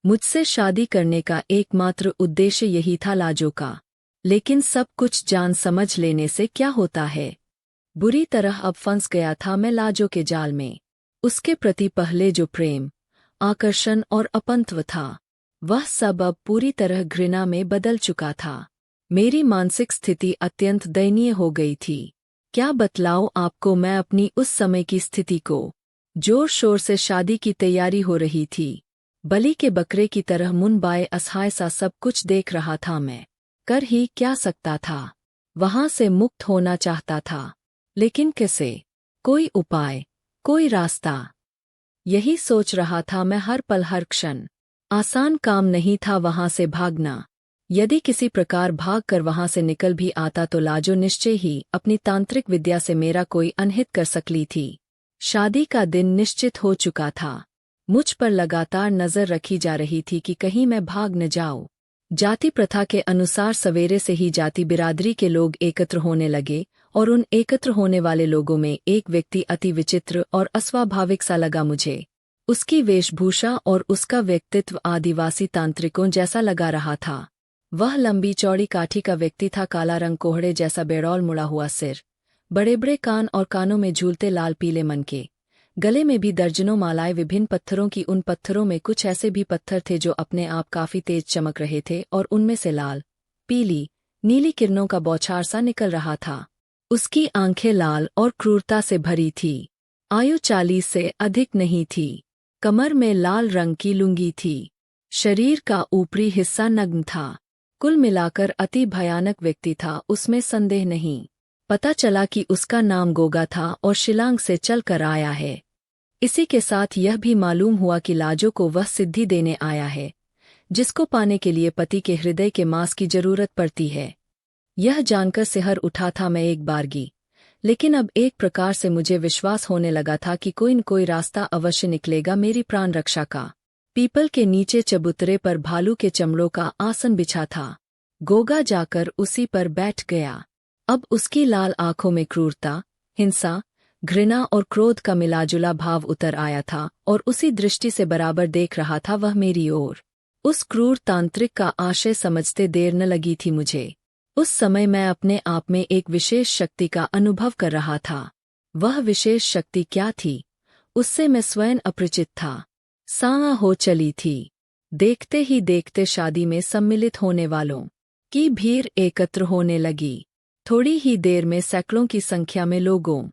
मुझसे शादी करने का एकमात्र उद्देश्य यही था लाजो का। लेकिन सब कुछ जान समझ लेने से क्या होता है? बुरी तरह अब फंस गया था मैं लाजो के जाल में। उसके प्रति पहले जो प्रेम, आकर्षण और अपंत्व था, वह सब अब पूरी तरह घृणा में बदल चुका था। मेरी मानसिक स्थिति अत्यंत दयनीय हो गई थी। क्या बतलाऊं आपको मैं अपनी उस समय की स्थिति को। जोर शोर से शादी की तैयारी हो रही थी। बलि के बकरे की तरह मुन बाए असहाय सा सब कुछ देख रहा था मैं। कर ही क्या सकता था? वहां से मुक्त होना चाहता था, लेकिन कैसे? कोई उपाय, कोई रास्ता। यही सोच रहा था मैं हर पल हर क्षण। आसान काम नहीं था वहां से भागना। यदि किसी प्रकार भागकर वहां से निकल भी आता तो लाजो निश्चय ही अपनी तांत्रिक विद्या से मेरा कोई अनहित कर सकली थी। शादी का दिन निश्चित हो चुका था। मुझ पर लगातार नजर रखी जा रही थी कि कहीं मैं भाग न जाऊं। जाति प्रथा के अनुसार सवेरे से ही जाति बिरादरी के लोग एकत्र होने लगे और उन एकत्र होने वाले लोगों में एक व्यक्ति अति विचित्र और अस्वाभाविक सा लगा मुझे। उसकी वेशभूषा और उसका व्यक्तित्व आदिवासी तांत्रिकों जैसा लगा रहा था। वह लंबी चौड़ी काठी का व्यक्ति था, काला रंग, कोहड़े जैसा बेड़ौल मुड़ा हुआ सिर, बड़े बड़े कान और कानों में झूलते लाल पीले मनके, गले में भी दर्जनों मालाएं विभिन्न पत्थरों की। उन पत्थरों में कुछ ऐसे भी पत्थर थे जो अपने आप काफी तेज चमक रहे थे और उनमें से लाल, पीली, नीली किरणों का बौछार सा निकल रहा था। उसकी आंखें लाल और क्रूरता से भरी थी। आयु 40 से अधिक नहीं थी। कमर में लाल रंग की लुंगी थी। शरीर का ऊपरी हिस्सा नग्न था। कुल मिलाकर अति भयानक व्यक्ति था, उसमें संदेह नहीं। पता चला कि उसका नाम गोगा था और शिलांग से चल कर आया है। इसी के साथ यह भी मालूम हुआ कि लाजो को वह सिद्धि देने आया है जिसको पाने के लिए पति के हृदय के मांस की जरूरत पड़ती है। यह जानकर सिहर उठा था मैं एक बारगी, लेकिन अब एक प्रकार से मुझे विश्वास होने लगा था कि कोई न कोई रास्ता अवश्य निकलेगा मेरी प्राण रक्षा का। पीपल के नीचे चबूतरे पर भालू के चमड़ों का आसन बिछा था। गोगा जाकर उसी पर बैठ गया। अब उसकी लाल आंखों में क्रूरता, हिंसा, घृणा और क्रोध का मिलाजुला भाव उतर आया था और उसी दृष्टि से बराबर देख रहा था वह मेरी ओर। उस क्रूर तांत्रिक का आशय समझते देर न लगी थी मुझे। उस समय मैं अपने आप में एक विशेष शक्ति का अनुभव कर रहा था। वह विशेष शक्ति क्या थी, उससे मैं स्वयं अपरिचित था। सांगा हो चली थी। देखते ही देखते शादी में सम्मिलित होने वालों की भीड़ एकत्र होने लगी। थोड़ी ही देर में सैकड़ों की संख्या में लोगों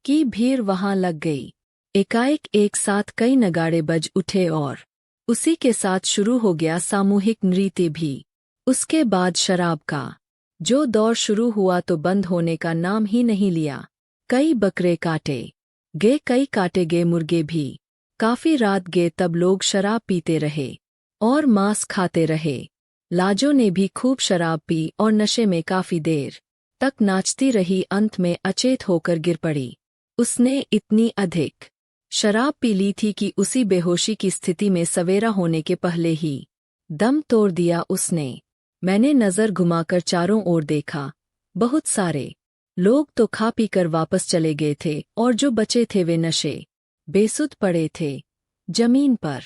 की भीड़ वहां लग गई। एकाएक एक साथ कई नगाड़े बज उठे और उसी के साथ शुरू हो गया सामूहिक नृत्य भी। उसके बाद शराब का जो दौर शुरू हुआ तो बंद होने का नाम ही नहीं लिया। कई बकरे काटे गए, कई काटे गए मुर्गे भी। काफी रात गए तब लोग शराब पीते रहे और मांस खाते रहे। लाजो ने भी खूब शराब पी और नशे में काफी देर तक नाचती रही। अंत में अचेत होकर गिर पड़ी। उसने इतनी अधिक शराब पी ली थी कि उसी बेहोशी की स्थिति में सवेरा होने के पहले ही दम तोड़ दिया उसने। मैंने नजर घुमाकर चारों ओर देखा। बहुत सारे लोग तो खा पी कर वापस चले गए थे और जो बचे थे वे नशे बेसुध पड़े थे जमीन पर।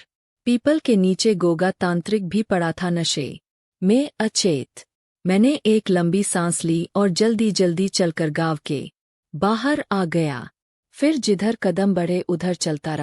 पीपल के नीचे गोगा तांत्रिक भी पड़ा था नशे में अचेत। मैंने एक लंबी सांस ली और जल्दी जल्दी चलकर गांव के बाहर आ गया। फिर जिधर कदम बढ़े उधर चलता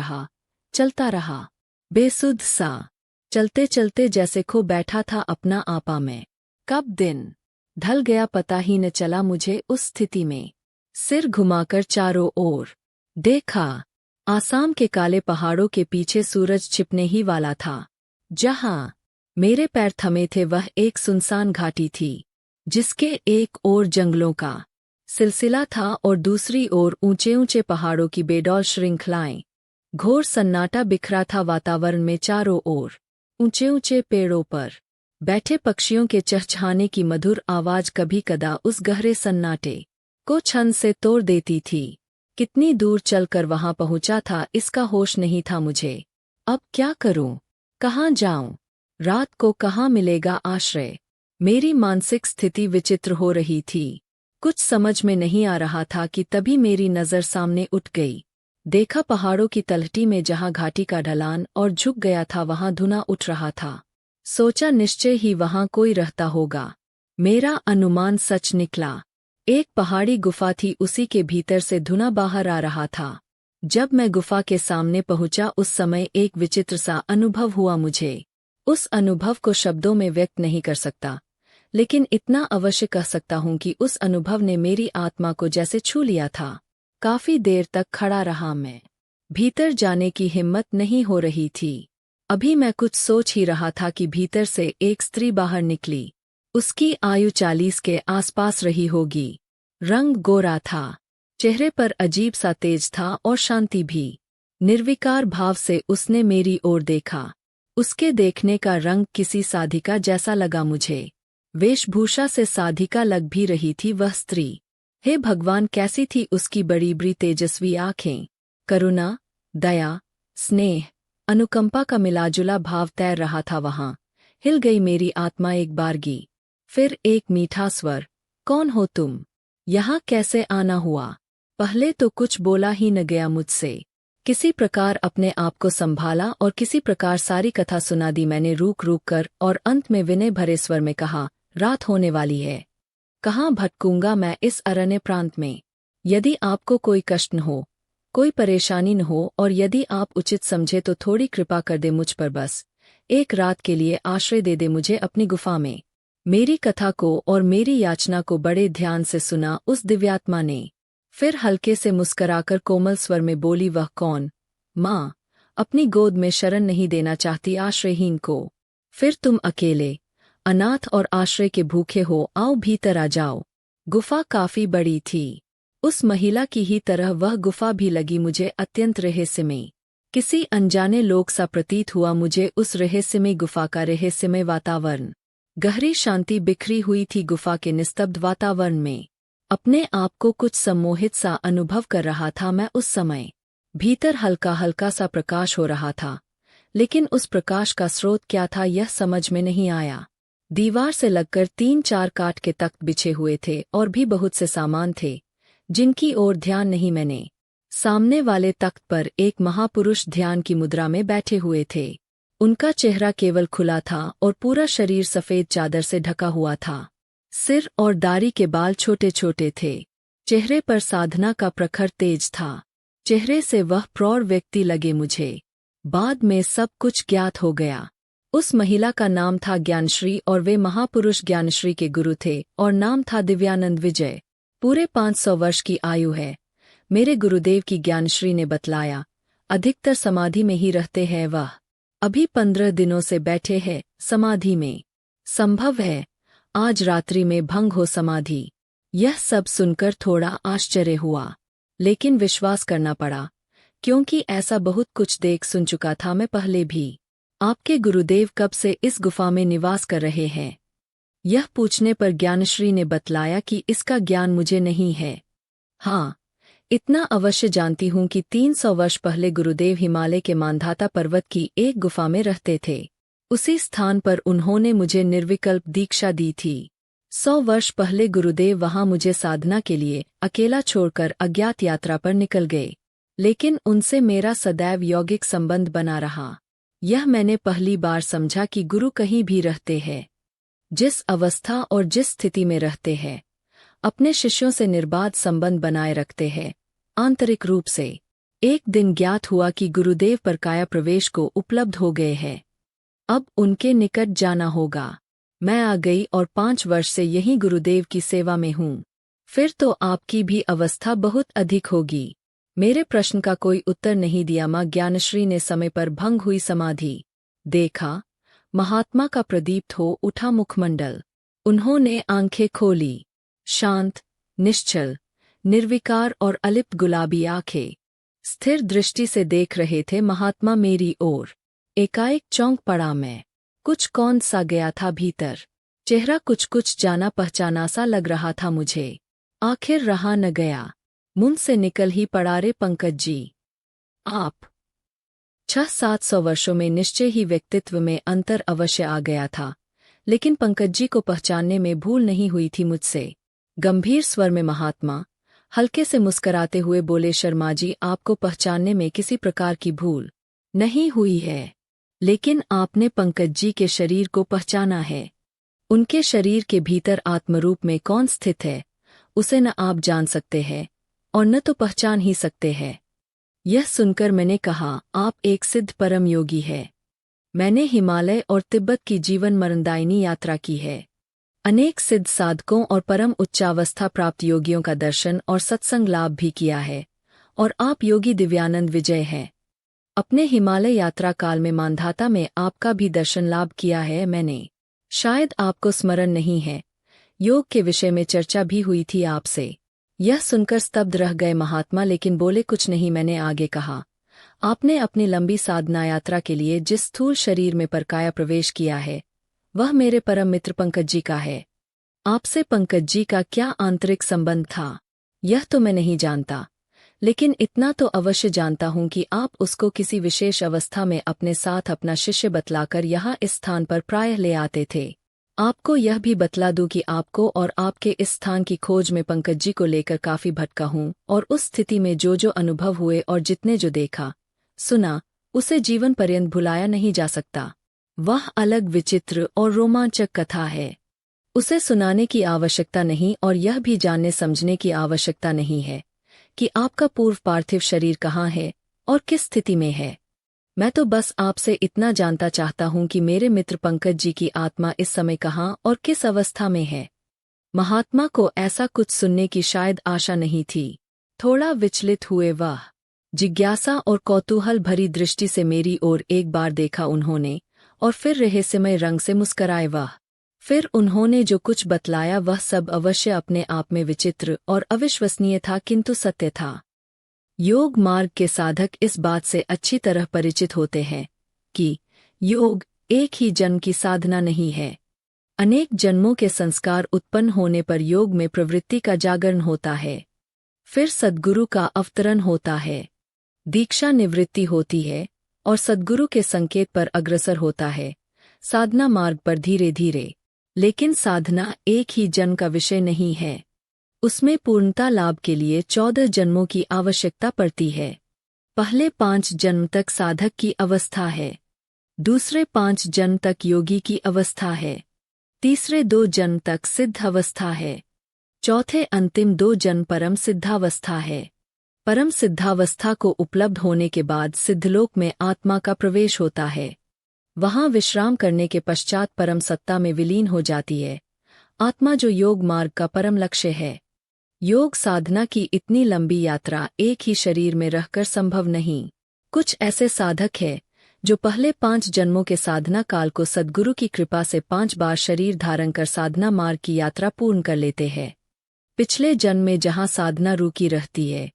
रहा बेसुध सा, चलते चलते जैसे खो बैठा था अपना आपा में। कब दिन ढल गया पता ही न चला मुझे उस स्थिति में। सिर घुमाकर चारों ओर देखा। आसाम के काले पहाड़ों के पीछे सूरज छिपने ही वाला था। जहां मेरे पैर थमे थे वह एक सुनसान घाटी थी जिसके एक ओर जंगलों का सिलसिला था और दूसरी ओर ऊंचे ऊंचे पहाड़ों की बेडौल श्रृंखलाएं। घोर सन्नाटा बिखरा था वातावरण में चारों ओर। ऊंचे ऊंचे पेड़ों पर बैठे पक्षियों के चहचहाने की मधुर आवाज कभी कदा उस गहरे सन्नाटे को छन से तोड़ देती थी। कितनी दूर चलकर वहां पहुंचा था इसका होश नहीं था मुझे। अब क्या करूं? कहाँ जाऊं? रात को कहाँ मिलेगा आश्रय? मेरी मानसिक स्थिति विचित्र हो रही थी। कुछ समझ में नहीं आ रहा था कि तभी मेरी नज़र सामने उठ गई। देखा पहाड़ों की तलहटी में जहां घाटी का ढलान और झुक गया था वहां धुआं उठ रहा था। सोचा निश्चय ही वहां कोई रहता होगा। मेरा अनुमान सच निकला। एक पहाड़ी गुफा थी, उसी के भीतर से धुआं बाहर आ रहा था। जब मैं गुफा के सामने पहुंचा उस समय एक विचित्र सा अनुभव हुआ मुझे। उस अनुभव को शब्दों में व्यक्त नहीं कर सकता, लेकिन इतना अवश्य कह सकता हूं कि उस अनुभव ने मेरी आत्मा को जैसे छू लिया था। काफी देर तक खड़ा रहा मैं। भीतर जाने की हिम्मत नहीं हो रही थी। अभी मैं कुछ सोच ही रहा था कि भीतर से एक स्त्री बाहर निकली। उसकी आयु 40 के आसपास रही होगी। रंग गोरा था। चेहरे पर अजीब सा तेज था और शांति भी। निर्विकार भाव से उसने मेरी ओर देखा। उसके देखने का रंग किसी साधिका जैसा लगा मुझे। वेशभूषा से साधिका लग भी रही थी वह स्त्री। हे भगवान, कैसी थी उसकी बड़ी बड़ी तेजस्वी आंखें। करुणा, दया, स्नेह, अनुकंपा का मिलाजुला भाव तैर रहा था वहां। हिल गई मेरी आत्मा एक बारगी। फिर एक मीठा स्वर, कौन हो तुम? यहाँ कैसे आना हुआ? पहले तो कुछ बोला ही न गया मुझसे। किसी प्रकार अपने आप को संभाला और किसी प्रकार सारी कथा सुना दी मैंने रुक रुक कर, और अंत में विनय भरे स्वर में कहा, रात होने वाली है। कहाँ भटकूंगा मैं इस अरण्य प्रांत में? यदि आपको कोई कष्ट न हो, कोई परेशानी न हो, और यदि आप उचित समझे तो थोड़ी कृपा कर दे मुझ पर। बस एक रात के लिए आश्रय दे दे मुझे अपनी गुफा में। मेरी कथा को और मेरी याचना को बड़े ध्यान से सुना उस दिव्यात्मा ने। फिर हल्के से मुस्कराकर कोमल स्वर में बोली, वह कौन? माँ, अपनी गोद में शरण नहीं देना चाहती आश्रयहीन को? फिर तुम अकेले, अनाथ और आश्रय के भूखे हो, आओ भीतर आ जाओ। गुफा काफी बड़ी थी। उस महिला की ही तरह वह गुफा भी लगी मुझे अत्यंत रहस्यमय। किसी अनजाने लोक सा प्रतीत हुआ मुझे उस रहस्यमय गुफा का रहस्यमय वातावरण। गहरी शांति बिखरी हुई थी गुफा के निस्तब्ध वातावरण में। अपने आप को कुछ सम्मोहित सा अनुभव कर रहा था मैं उस समय। भीतर हल्का हल्का सा प्रकाश हो रहा था, लेकिन उस प्रकाश का स्रोत क्या था यह समझ में नहीं आया। दीवार से लगकर 3-4 काठ के तख्त बिछे हुए थे और भी बहुत से सामान थे, जिनकी ओर ध्यान नहीं मैंने। सामने वाले तख्त पर एक महापुरुष ध्यान की मुद्रा में बैठे हुए थे। उनका चेहरा केवल खुला था और पूरा शरीर सफेद चादर से ढका हुआ था। सिर और दाढ़ी के बाल छोटे छोटे थे। चेहरे पर साधना का प्रखर तेज था। चेहरे से वह प्रौढ़ व्यक्ति लगे मुझे। बाद में सब कुछ ज्ञात हो गया। उस महिला का नाम था ज्ञानश्री और वे महापुरुष ज्ञानश्री के गुरु थे और नाम था दिव्यानंद विजय। पूरे 500 वर्ष की आयु है। मेरे गुरुदेव की ज्ञानश्री ने बतलाया, अधिकतर समाधि में ही रहते हैं वह। अभी 15 दिनों से बैठे हैं समाधि में। संभव है आज रात्रि में भंग हो समाधि। यह सब सुनकर थोड़ा आश्चर्य हुआ, लेकिन विश्वास करना पड़ा, क्योंकि ऐसा बहुत कुछ देख सुन चुका था मैं पहले भी। आपके गुरुदेव कब से इस गुफा में निवास कर रहे हैं? यह पूछने पर ज्ञानश्री ने बतलाया कि इसका ज्ञान मुझे नहीं है। हाँ, इतना अवश्य जानती हूँ कि 300 वर्ष पहले गुरुदेव हिमालय के मांधाता पर्वत की एक गुफा में रहते थे। उसी स्थान पर उन्होंने मुझे निर्विकल्प दीक्षा दी थी। 100 वर्ष पहले गुरुदेव वहां मुझे साधना के लिए अकेला छोड़कर अज्ञात यात्रा पर निकल गए, लेकिन उनसे मेरा सदैव यौगिक संबंध बना रहा। यह मैंने पहली बार समझा कि गुरु कहीं भी रहते हैं, जिस अवस्था और जिस स्थिति में रहते हैं, अपने शिष्यों से निर्बाध संबंध बनाए रखते हैं आंतरिक रूप से। एक दिन ज्ञात हुआ कि गुरुदेव पर काया प्रवेश को उपलब्ध हो गए हैं। अब उनके निकट जाना होगा। मैं आ गई और 5 वर्ष से यहीं गुरुदेव की सेवा में हूँ। फिर तो आपकी भी अवस्था बहुत अधिक होगी। मेरे प्रश्न का कोई उत्तर नहीं दिया। माँ ज्ञानश्री ने समय पर भंग हुई समाधि देखा। महात्मा का प्रदीप्त हो उठा मुखमंडल। उन्होंने आंखें खोली। शांत, निश्चल, निर्विकार और अलिप्त गुलाबी आंखें। स्थिर दृष्टि से देख रहे थे महात्मा मेरी ओर। एकाएक चौंक पड़ा मैं। कुछ कौन सा गया था भीतर। चेहरा कुछ कुछ जाना पहचाना सा लग रहा था मुझे। आखिर रहा न गया, मुंह से निकल ही पड़ा, रे पंकज जी आप। 600-700 वर्षों में निश्चय ही व्यक्तित्व में अंतर अवश्य आ गया था, लेकिन पंकज जी को पहचानने में भूल नहीं हुई थी मुझसे। गंभीर स्वर में महात्मा हल्के से मुस्कराते हुए बोले, शर्मा जी आपको पहचानने में किसी प्रकार की भूल नहीं हुई है, लेकिन आपने पंकज जी के शरीर को पहचाना है। उनके शरीर के भीतर आत्मरूप में कौन स्थित है, उसे न आप जान सकते हैं और न तो पहचान ही सकते हैं। यह सुनकर मैंने कहा, आप एक सिद्ध परम योगी है। मैंने हिमालय और तिब्बत की जीवन मरणदायिनी यात्रा की है। अनेक सिद्ध साधकों और परम उच्चावस्था प्राप्त योगियों का दर्शन और सत्संग लाभ भी किया है, और आप योगी दिव्यानंद विजय हैं। अपने हिमालय यात्रा काल में मांधाता में आपका भी दर्शन लाभ किया है मैंने। शायद आपको स्मरण नहीं है, योग के विषय में चर्चा भी हुई थी आपसे। यह सुनकर स्तब्ध रह गए महात्मा, लेकिन बोले कुछ नहीं। मैंने आगे कहा, आपने अपनी लंबी साधना यात्रा के लिए जिस स्थूल शरीर में परकाया प्रवेश किया है, वह मेरे परम मित्र पंकज जी का है। आपसे पंकज जी का क्या आंतरिक संबंध था, यह तो मैं नहीं जानता, लेकिन इतना तो अवश्य जानता हूं कि आप उसको किसी विशेष अवस्था में अपने साथ अपना शिष्य बतलाकर यहाँ इस स्थान पर प्रायः ले आते थे। आपको यह भी बतला दूं कि आपको और आपके इस स्थान की खोज में पंकज जी को लेकर काफी भटका हूं, और उस स्थिति में जो जो अनुभव हुए और जितने जो देखा सुना, उसे जीवन पर्यंत भुलाया नहीं जा सकता। वह अलग विचित्र और रोमांचक कथा है। उसे सुनाने की आवश्यकता नहीं और यह भी जानने समझने की आवश्यकता नहीं है कि आपका पूर्व पार्थिव शरीर कहाँ है और किस स्थिति में है। मैं तो बस आपसे इतना जानता चाहता हूं कि मेरे मित्र पंकज जी की आत्मा इस समय कहाँ और किस अवस्था में है। महात्मा को ऐसा कुछ सुनने की शायद आशा नहीं थी। थोड़ा विचलित हुए वह। जिज्ञासा और कौतूहल भरी दृष्टि से मेरी ओर एक बार देखा उन्होंने, और फिर रहस्यमय रंग से मुस्कराए वह। फिर उन्होंने जो कुछ बतलाया वह सब अवश्य अपने आप में विचित्र और अविश्वसनीय था, किंतु सत्य था। योग मार्ग के साधक इस बात से अच्छी तरह परिचित होते हैं कि योग एक ही जन्म की साधना नहीं है। अनेक जन्मों के संस्कार उत्पन्न होने पर योग में प्रवृत्ति का जागरण होता है, फिर सद्गुरु का अवतरण होता है, दीक्षा निवृत्ति होती है और सद्गुरु के संकेत पर अग्रसर होता है साधना मार्ग पर धीरे धीरे। लेकिन साधना एक ही जन्म का विषय नहीं है, उसमें पूर्णता लाभ के लिए 14 जन्मों की आवश्यकता पड़ती है। पहले 5 जन्म तक साधक की अवस्था है, दूसरे 5 जन्म तक योगी की अवस्था है, तीसरे 2 जन्म तक सिद्ध अवस्था है, चौथे अंतिम 2 जन्म परम सिद्धावस्था है। परम सिद्धावस्था को उपलब्ध होने के बाद सिद्धलोक में आत्मा का प्रवेश होता है। वहां विश्राम करने के पश्चात परम सत्ता में विलीन हो जाती है आत्मा, जो योग मार्ग का परम लक्ष्य है। योग साधना की इतनी लंबी यात्रा एक ही शरीर में रहकर संभव नहीं। कुछ ऐसे साधक हैं जो पहले 5 जन्मों के साधना काल को सद्गुरु की कृपा से 5 बार शरीर धारण कर साधना मार्ग की यात्रा पूर्ण कर लेते हैं। पिछले जन्म में जहां साधना रुकी रहती है,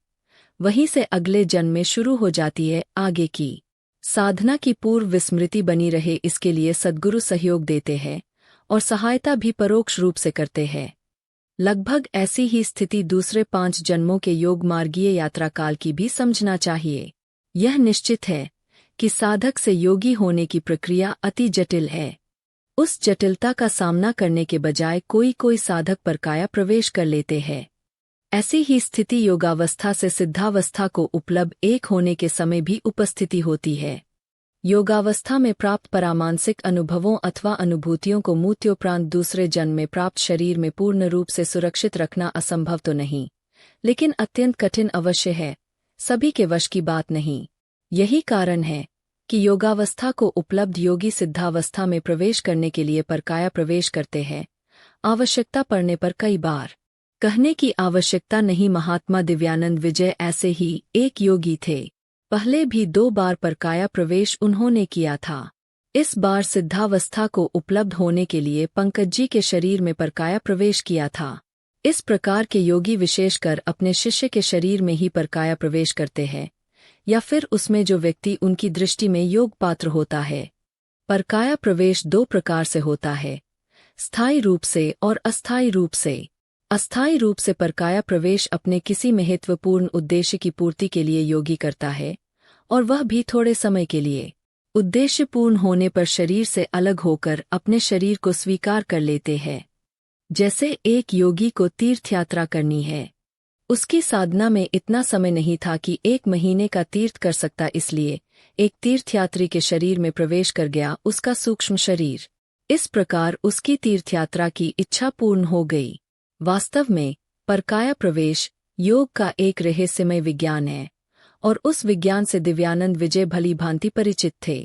वहीं से अगले जन्म में शुरू हो जाती है आगे की साधना की पूर्व विस्मृति बनी रहे, इसके लिए सद्गुरु सहयोग देते हैं और सहायता भी परोक्ष रूप से करते हैं। लगभग ऐसी ही स्थिति दूसरे 5 जन्मों के योग मार्गीय यात्रा काल की भी समझना चाहिए। यह निश्चित है कि साधक से योगी होने की प्रक्रिया अति जटिल है। उस जटिलता का सामना करने के बजाय कोई साधक परकाया प्रवेश कर लेते हैं। ऐसी ही स्थिति योगावस्था से सिद्धावस्था को उपलब्ध एक होने के समय भी उपस्थिति होती है। योगावस्था में प्राप्त परामानसिक अनुभवों अथवा अनुभूतियों को मृत्योपरांत दूसरे जन्म में प्राप्त शरीर में पूर्ण रूप से सुरक्षित रखना असंभव तो नहीं, लेकिन अत्यंत कठिन अवश्य है, सभी के वश की बात नहीं। यही कारण है कि योगावस्था को उपलब्ध योगी सिद्धावस्था में प्रवेश करने के लिए परकाया प्रवेश करते हैं। आवश्यकता पड़ने पर कई बार कहने की आवश्यकता नहीं। महात्मा दिव्यानंद विजय ऐसे ही एक योगी थे। पहले भी 2 बार परकाया प्रवेश उन्होंने किया था। इस बार सिद्धावस्था को उपलब्ध होने के लिए पंकज जी के शरीर में परकाया प्रवेश किया था। इस प्रकार के योगी विशेषकर अपने शिष्य के शरीर में ही परकाया प्रवेश करते हैं, या फिर उसमें जो व्यक्ति उनकी दृष्टि में योग्य पात्र होता है। परकाया प्रवेश दो प्रकार से होता है, स्थायी रूप से और अस्थायी रूप से। अस्थायी रूप से परकाया प्रवेश अपने किसी महत्वपूर्ण उद्देश्य की पूर्ति के लिए योगी करता है, और वह भी थोड़े समय के लिए। उद्देश्य पूर्ण होने पर शरीर से अलग होकर अपने शरीर को स्वीकार कर लेते हैं। जैसे एक योगी को तीर्थयात्रा करनी है, उसकी साधना में इतना समय नहीं था कि 1 महीने का तीर्थ कर सकता, इसलिए एक तीर्थयात्री के शरीर में प्रवेश कर गया उसका सूक्ष्म शरीर। इस प्रकार उसकी तीर्थयात्रा की इच्छा पूर्ण हो गई। वास्तव में परकाया प्रवेश योग का एक रहस्यमय विज्ञान है, और उस विज्ञान से दिव्यानंद विजय भली भांति परिचित थे।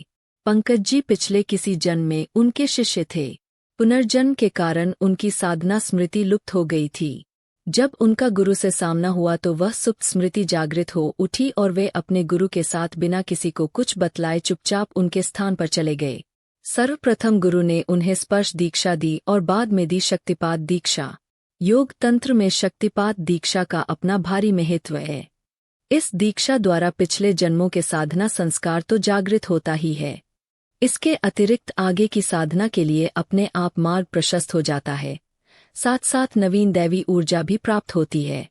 पंकज जी पिछले किसी जन्म में उनके शिष्य थे। पुनर्जन्म के कारण उनकी साधना स्मृति लुप्त हो गई थी। जब उनका गुरु से सामना हुआ तो वह सुप्त स्मृति जागृत हो उठी और वे अपने गुरु के साथ बिना किसी को कुछ बतलाए चुपचाप उनके स्थान पर चले गए। सर्वप्रथम गुरु ने उन्हें स्पर्श दीक्षा दी और बाद में दी शक्तिपात दीक्षा। योग तंत्र में शक्तिपात दीक्षा का अपना भारी महत्व है। इस दीक्षा द्वारा पिछले जन्मों के साधना संस्कार तो जागृत होता ही है, इसके अतिरिक्त आगे की साधना के लिए अपने आप मार्ग प्रशस्त हो जाता है, साथ साथ नवीन दैवी ऊर्जा भी प्राप्त होती है।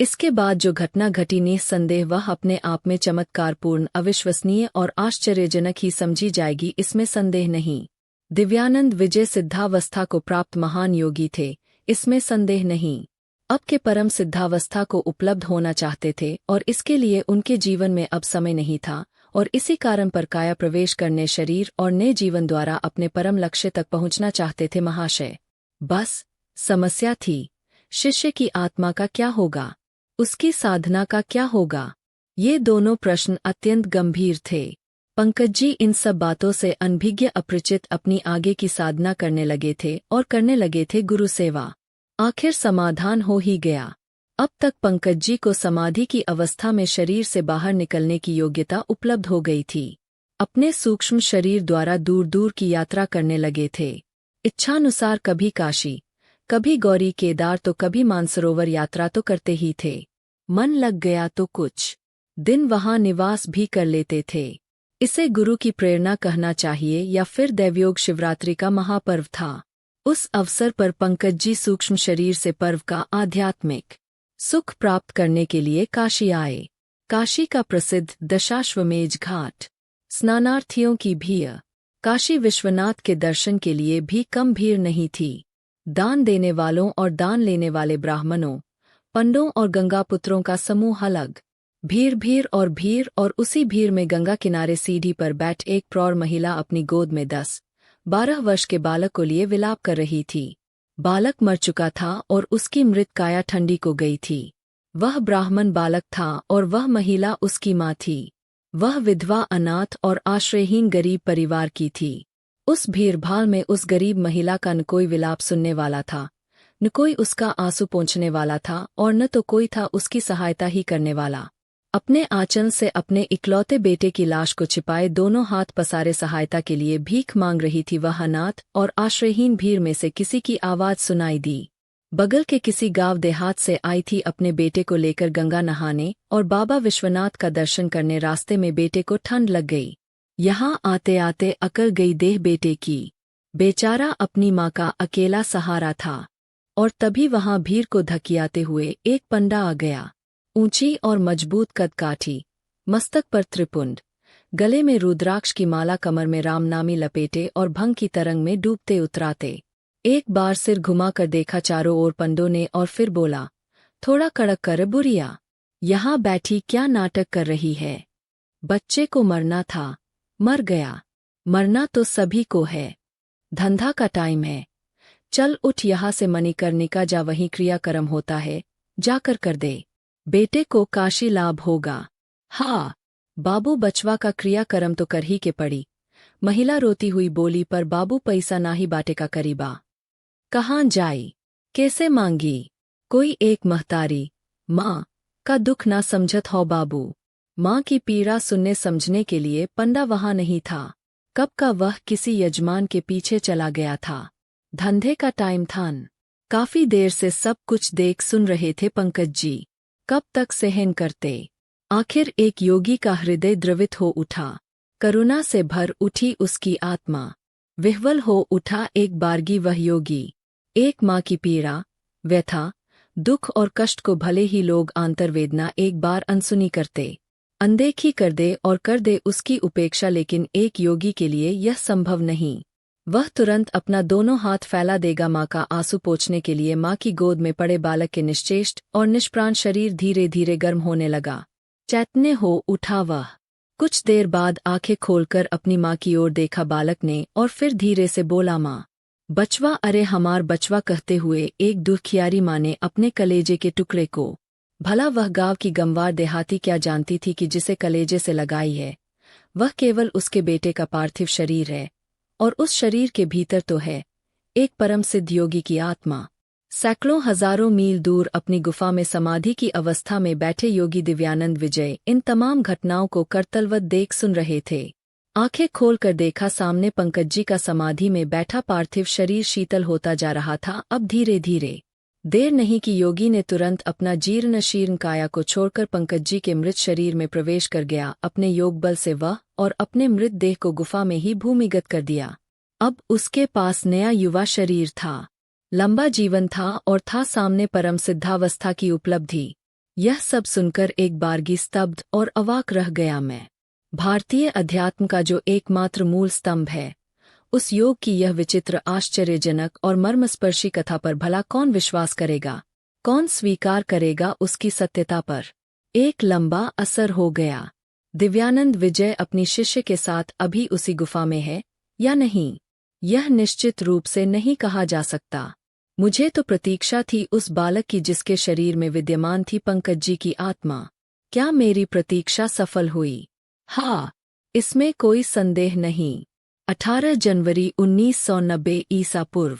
इसके बाद जो घटना घटी निस्संदेह वह अपने आप में चमत्कारपूर्ण, अविश्वसनीय और आश्चर्यजनक ही समझी जाएगी, इसमें संदेह नहीं। दिव्यानंद विजय सिद्धावस्था को प्राप्त महान योगी थे, इसमें संदेह नहीं। अब के परम सिद्धावस्था को उपलब्ध होना चाहते थे और इसके लिए उनके जीवन में अब समय नहीं था, और इसी कारण परकाया प्रवेश करने शरीर और नए जीवन द्वारा अपने परम लक्ष्य तक पहुंचना चाहते थे महाशय। बस समस्या थी, शिष्य की आत्मा का क्या होगा, उसकी साधना का क्या होगा। ये दोनों प्रश्न अत्यंत गंभीर थे। पंकज जी इन सब बातों से अनभिज्ञ अपरिचित अपनी आगे की साधना करने लगे थे और करने लगे थे गुरु सेवा। आखिर समाधान हो ही गया। अब तक पंकज जी को समाधि की अवस्था में शरीर से बाहर निकलने की योग्यता उपलब्ध हो गई थी। अपने सूक्ष्म शरीर द्वारा दूर दूर की यात्रा करने लगे थे। इच्छानुसार कभी काशी, कभी गौरी केदार तो कभी मानसरोवर यात्रा तो करते ही थे। मन लग गया तो कुछ दिन वहां निवास भी कर लेते थे। इसे गुरु की प्रेरणा कहना चाहिए या फिर दैवयोग शिवरात्रि का महापर्व था। उस अवसर पर पंकज जी सूक्ष्म शरीर से पर्व का आध्यात्मिक सुख प्राप्त करने के लिए काशी आए। काशी का प्रसिद्ध दशाश्वमेध घाट, स्नानार्थियों की भीड़, काशी विश्वनाथ के दर्शन के लिए भी कम भीड़ नहीं थी। दान देने वालों और दान लेने वाले ब्राह्मणों, पंडों और गंगापुत्रों का समूह अलग। भीड़ और उसी भीड़ में गंगा किनारे सीढ़ी पर बैठ एक प्रौढ़ महिला अपनी गोद में 10-12 वर्ष के बालक को लिए विलाप कर रही थी। बालक मर चुका था और उसकी मृत काया ठंडी को गई थी। वह ब्राह्मण बालक था और वह महिला उसकी माँ थी। वह विधवा, अनाथ और आश्रयहीन गरीब परिवार की थी। उस भीड़भाड़ में उस गरीब महिला का न कोई विलाप सुनने वाला था, न कोई उसका आंसू पोंछने वाला था, और न तो कोई था उसकी सहायता ही करने वाला। अपने आंचल से अपने इकलौते बेटे की लाश को छिपाए दोनों हाथ पसारे सहायता के लिए भीख मांग रही थी वह अनाथ और आश्रयहीन भीड़ में से किसी की आवाज सुनाई दी। बगल के किसी गांव देहात से आई थी अपने बेटे को लेकर गंगा नहाने और बाबा विश्वनाथ का दर्शन करने। रास्ते में बेटे को ठंड लग गई। यहाँ आते आते अकल गई देह बेटे की। बेचारा अपनी माँ का अकेला सहारा था, और तभी वहां भीड़ को धकियाते हुए एक पंडा आ गया। ऊंची और मजबूत कदकाठी, मस्तक पर त्रिपुंड, गले में रुद्राक्ष की माला, कमर में रामनामी लपेटे और भंग की तरंग में डूबते उतराते। एक बार सिर घुमाकर देखा चारों ओर पंडों ने और फिर बोला, थोड़ा कड़क कर बुढ़िया, यहाँ बैठी क्या नाटक कर रही है? बच्चे को मरना था, मर गया। मरना तो सभी को है। धंधा का टाइम है। चल उठ यहाँ से मणिकर्णिका जा, वहीं क्रियाक्रम होता है, जाकर कर दे। बेटे को काशी लाभ होगा। हाँ बाबू, बचवा का क्रियाक्रम तो कर ही के पड़ी। महिला रोती हुई बोली, पर बाबू पैसा ना ही बाटे का करीबा। कहाँ जाई, कैसे मांगी? कोई एक महतारी माँ का दुख ना समझत हो बाबू। माँ की पीड़ा सुनने समझने के लिए पंडा वहां नहीं था। कब का वह किसी यजमान के पीछे चला गया था। धंधे का टाइम था। काफी देर से सब कुछ देख सुन रहे थे पंकज जी। कब तक सहन करते? आखिर एक योगी का हृदय द्रवित हो उठा। करुणा से भर उठी उसकी आत्मा। विह्वल हो उठा एक बारगी वह योगी। एक माँ की पीड़ा, व्यथा, दुख और कष्ट को भले ही लोग आंतरवेदना एक बार अनसुनी करते, अनदेखी कर दे उसकी उपेक्षा, लेकिन एक योगी के लिए यह संभव नहीं। वह तुरंत अपना दोनों हाथ फैला देगा माँ का आंसू पोंछने के लिए। माँ की गोद में पड़े बालक के निश्चेष्ट और निष्प्राण शरीर धीरे धीरे गर्म होने लगा। चैतन्य हो उठा वह। कुछ देर बाद आंखें खोलकर अपनी माँ की ओर देखा बालक ने और फिर धीरे से बोला, माँ। बचवा, अरे हमार बचवा, कहते हुए एक दुखियारी माँ ने अपने कलेजे के टुकड़े को, भला वह गांव की गंवार देहाती क्या जानती थी कि जिसे कलेजे से लगाई है वह केवल उसके बेटे का पार्थिव शरीर है, और उस शरीर के भीतर तो है एक परम सिद्ध योगी की आत्मा। सैकड़ों हजारों मील दूर अपनी गुफा में समाधि की अवस्था में बैठे योगी दिव्यानंद विजय इन तमाम घटनाओं को करतलवत देख सुन रहे थे। आंखें खोलकर देखा, सामने पंकज जी का समाधि में बैठा पार्थिव शरीर शीतल होता जा रहा था। अब धीरे धीरे, देर नहीं कि योगी ने तुरंत अपना जीर्ण शीर्ण काया को छोड़कर पंकज जी के मृत शरीर में प्रवेश कर गया। अपने योग बल से वह और अपने मृत देह को गुफा में ही भूमिगत कर दिया। अब उसके पास नया युवा शरीर था, लंबा जीवन था और था सामने परम सिद्धावस्था की उपलब्धि। यह सब सुनकर एक बारगी स्तब्ध और अवाक रह गया मैं। भारतीय अध्यात्म का जो एकमात्र मूल स्तंभ है, उस योग की यह विचित्र, आश्चर्यजनक और मर्मस्पर्शी कथा पर भला कौन विश्वास करेगा, कौन स्वीकार करेगा उसकी सत्यता पर? एक लंबा असर हो गया। दिव्यानंद विजय अपनी शिष्य के साथ अभी उसी गुफा में है या नहीं, यह निश्चित रूप से नहीं कहा जा सकता। मुझे तो प्रतीक्षा थी उस बालक की जिसके शरीर में विद्यमान थी पंकज जी की आत्मा। क्या मेरी प्रतीक्षा सफल हुई? हाँ, इसमें कोई संदेह नहीं। 18 जनवरी 1990 ईसा पूर्व।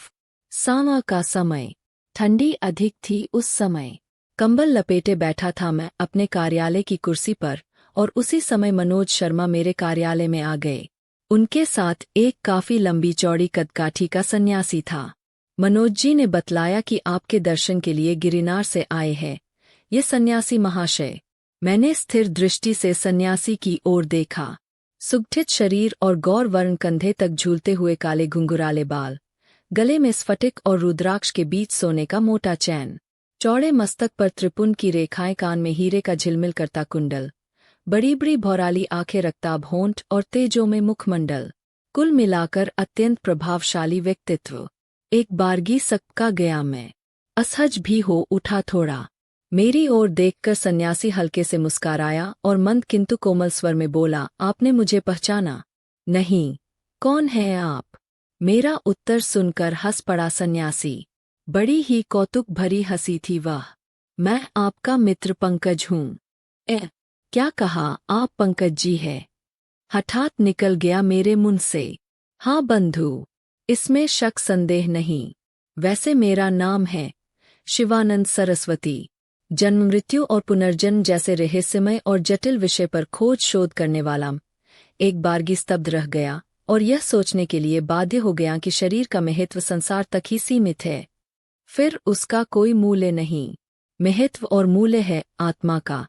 सांवा का समय। ठंडी अधिक थी उस समय। कंबल लपेटे बैठा था मैं अपने कार्यालय की कुर्सी पर, और उसी समय मनोज शर्मा मेरे कार्यालय में आ गए। उनके साथ एक काफी लंबी चौड़ी कदकाठी का सन्यासी था। मनोज जी ने बतलाया कि आपके दर्शन के लिए गिरिनार से आए हैं ये सन्यासी महाशय। मैंने स्थिर दृष्टि से सन्यासी की ओर देखा। सुगठित शरीर और गौर वर्ण, कंधे तक झूलते हुए काले घुंघराले बाल, गले में स्फटिक और रुद्राक्ष के बीच सोने का मोटा चैन, चौड़े मस्तक पर त्रिपुंड की रेखाएं, कान में हीरे का झिलमिल करता कुंडल, बड़ी बड़ी भौराली आंखें, रक्ताभ होंठ और तेजों में मुखमंडल, कुल मिलाकर अत्यंत प्रभावशाली व्यक्तित्व। एक बारगी सकका गया मैं। असहज भी हो उठा थोड़ा। मेरी ओर देखकर सन्यासी हल्के से मुस्कुराया और मंद किंतु कोमल स्वर में बोला, आपने मुझे पहचाना नहीं? कौन है आप? मेरा उत्तर सुनकर हंस पड़ा सन्यासी। बड़ी ही कौतुक भरी हंसी थी वह। मैं आपका मित्र पंकज हूँ। क्या कहा? आप पंकज जी है? हठात निकल गया मेरे मुंह से। हाँ बंधु, इसमें शक संदेह नहीं। वैसे मेरा नाम है शिवानंद सरस्वती। जन्म, मृत्यु और पुनर्जन्म जैसे रहस्यमय और जटिल विषय पर खोज शोध करने वाला एक बारगी स्तब्ध रह गया और यह सोचने के लिए बाध्य हो गया कि शरीर का महत्व संसार तक ही सीमित है, फिर उसका कोई मूल्य नहीं। महत्व और मूल्य है आत्मा का,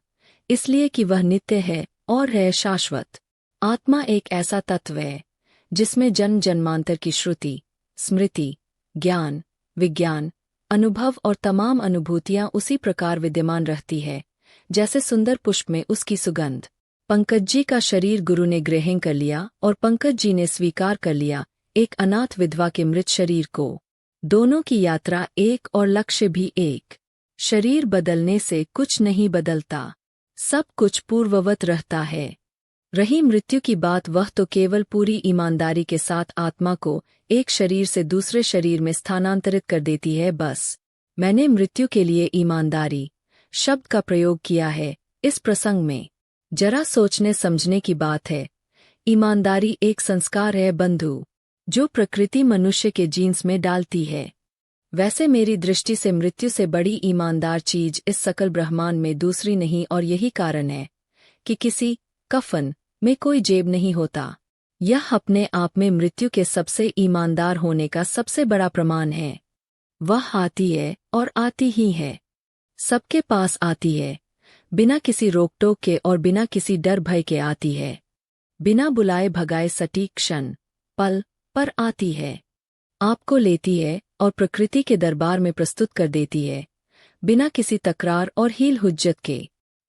इसलिए कि वह नित्य है और है शाश्वत। आत्मा एक ऐसा तत्व है जिसमें जन्म जन्मांतर की श्रुति, स्मृति, ज्ञान, विज्ञान, अनुभव और तमाम अनुभूतियां उसी प्रकार विद्यमान रहती है जैसे सुंदर पुष्प में उसकी सुगंध। पंकज जी का शरीर गुरु ने ग्रहण कर लिया और पंकज जी ने स्वीकार कर लिया एक अनाथ विधवा के मृत शरीर को। दोनों की यात्रा एक और लक्ष्य भी एक। शरीर बदलने से कुछ नहीं बदलता, सब कुछ पूर्ववत रहता है। रही मृत्यु की बात, वह तो केवल पूरी ईमानदारी के साथ आत्मा को एक शरीर से दूसरे शरीर में स्थानांतरित कर देती है, बस। मैंने मृत्यु के लिए ईमानदारी शब्द का प्रयोग किया है इस प्रसंग में। जरा सोचने समझने की बात है। ईमानदारी एक संस्कार है बंधु, जो प्रकृति मनुष्य के जीन्स में डालती है। वैसे मेरी दृष्टि से मृत्यु से बड़ी ईमानदार चीज इस सकल ब्रह्मांड में दूसरी नहीं, और यही कारण है कि किसी कफन में कोई जेब नहीं होता। यह अपने आप में मृत्यु के सबसे ईमानदार होने का सबसे बड़ा प्रमाण है। वह आती है और आती ही है, सबके पास आती है, बिना किसी रोक टोक के और बिना किसी डर भय के आती है। बिना बुलाए भगाए सटीक क्षण पल पर आती है। आपको लेती है और प्रकृति के दरबार में प्रस्तुत कर देती है। बिना किसी तकरार और हील हुज्जत के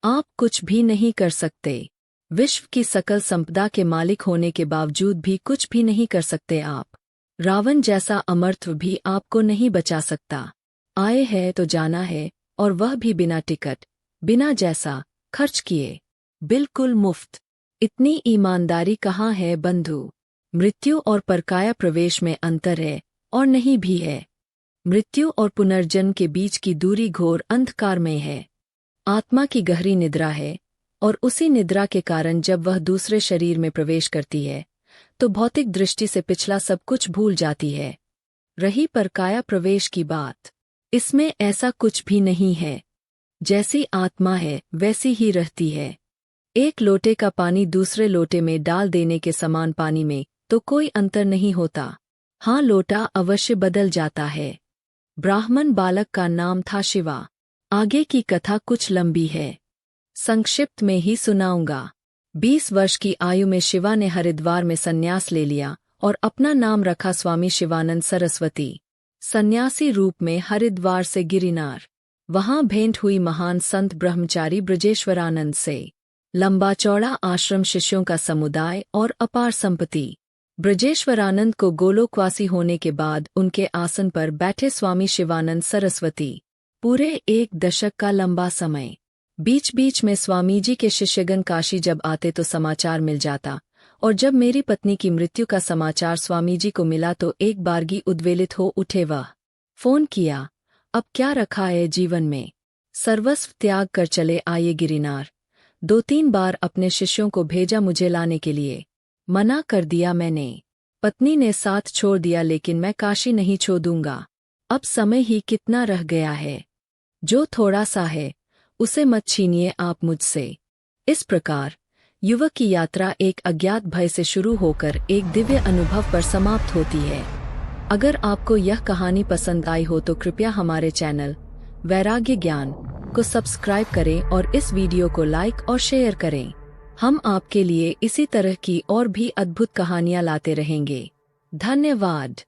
आप कुछ भी नहीं कर सकते। विश्व की सकल संपदा के मालिक होने के बावजूद भी कुछ भी नहीं कर सकते आप। रावण जैसा अमरत्व भी आपको नहीं बचा सकता। आए है तो जाना है, और वह भी बिना टिकट, बिना जैसा खर्च किए, बिल्कुल मुफ्त। इतनी ईमानदारी कहाँ है बंधु? मृत्यु और परकाया प्रवेश में अंतर है, और नहीं भी है। मृत्यु और पुनर्जन्म के बीच की दूरी घोर अंधकार में है। आत्मा की गहरी निद्रा है, और उसी निद्रा के कारण जब वह दूसरे शरीर में प्रवेश करती है तो भौतिक दृष्टि से पिछला सब कुछ भूल जाती है। रही परकाया प्रवेश की बात, इसमें ऐसा कुछ भी नहीं है। जैसी आत्मा है वैसी ही रहती है। एक लोटे का पानी दूसरे लोटे में डाल देने के समान पानी में तो कोई अंतर नहीं होता। हाँ, लोटा अवश्य बदल जाता है। ब्राह्मण बालक का नाम था शिवा। आगे की कथा कुछ लंबी है, संक्षिप्त में ही सुनाऊंगा। 20 वर्ष की आयु में शिवा ने हरिद्वार में संन्यास ले लिया और अपना नाम रखा स्वामी शिवानंद सरस्वती। सन्यासी रूप में हरिद्वार से गिरिनार। वहां भेंट हुई महान संत ब्रह्मचारी ब्रजेश्वरानंद से। लंबा चौड़ा आश्रम, शिष्यों का समुदाय और अपार संपत्ति। ब्रजेश्वरानंद को गोलोकवासी होने के बाद उनके आसन पर बैठे स्वामी शिवानंद सरस्वती। पूरे 1 दशक का लंबा समय। बीच बीच में स्वामी जी के शिष्यगण काशी जब आते तो समाचार मिल जाता, और जब मेरी पत्नी की मृत्यु का समाचार स्वामी जी को मिला तो एक बारगी उद्वेलित हो उठे। वह फोन किया, अब क्या रखा है जीवन में, सर्वस्व त्याग कर चले आइए गिरिनार। 2-3 बार अपने शिष्यों को भेजा मुझे लाने के लिए, मना कर दिया मैंने। पत्नी ने साथ छोड़ दिया, लेकिन मैं काशी नहीं छोड़ूंगा। अब समय ही कितना रह गया है, जो थोड़ा सा है उसे मत छीनिए आप मुझसे। इस प्रकार युवक की यात्रा एक अज्ञात भय से शुरू होकर एक दिव्य अनुभव पर समाप्त होती है। अगर आपको यह कहानी पसंद आई हो तो कृपया हमारे चैनल वैराग्य ज्ञान को सब्सक्राइब करें और इस वीडियो को लाइक और शेयर करें। हम आपके लिए इसी तरह की और भी अद्भुत कहानियां लाते रहेंगे। धन्यवाद।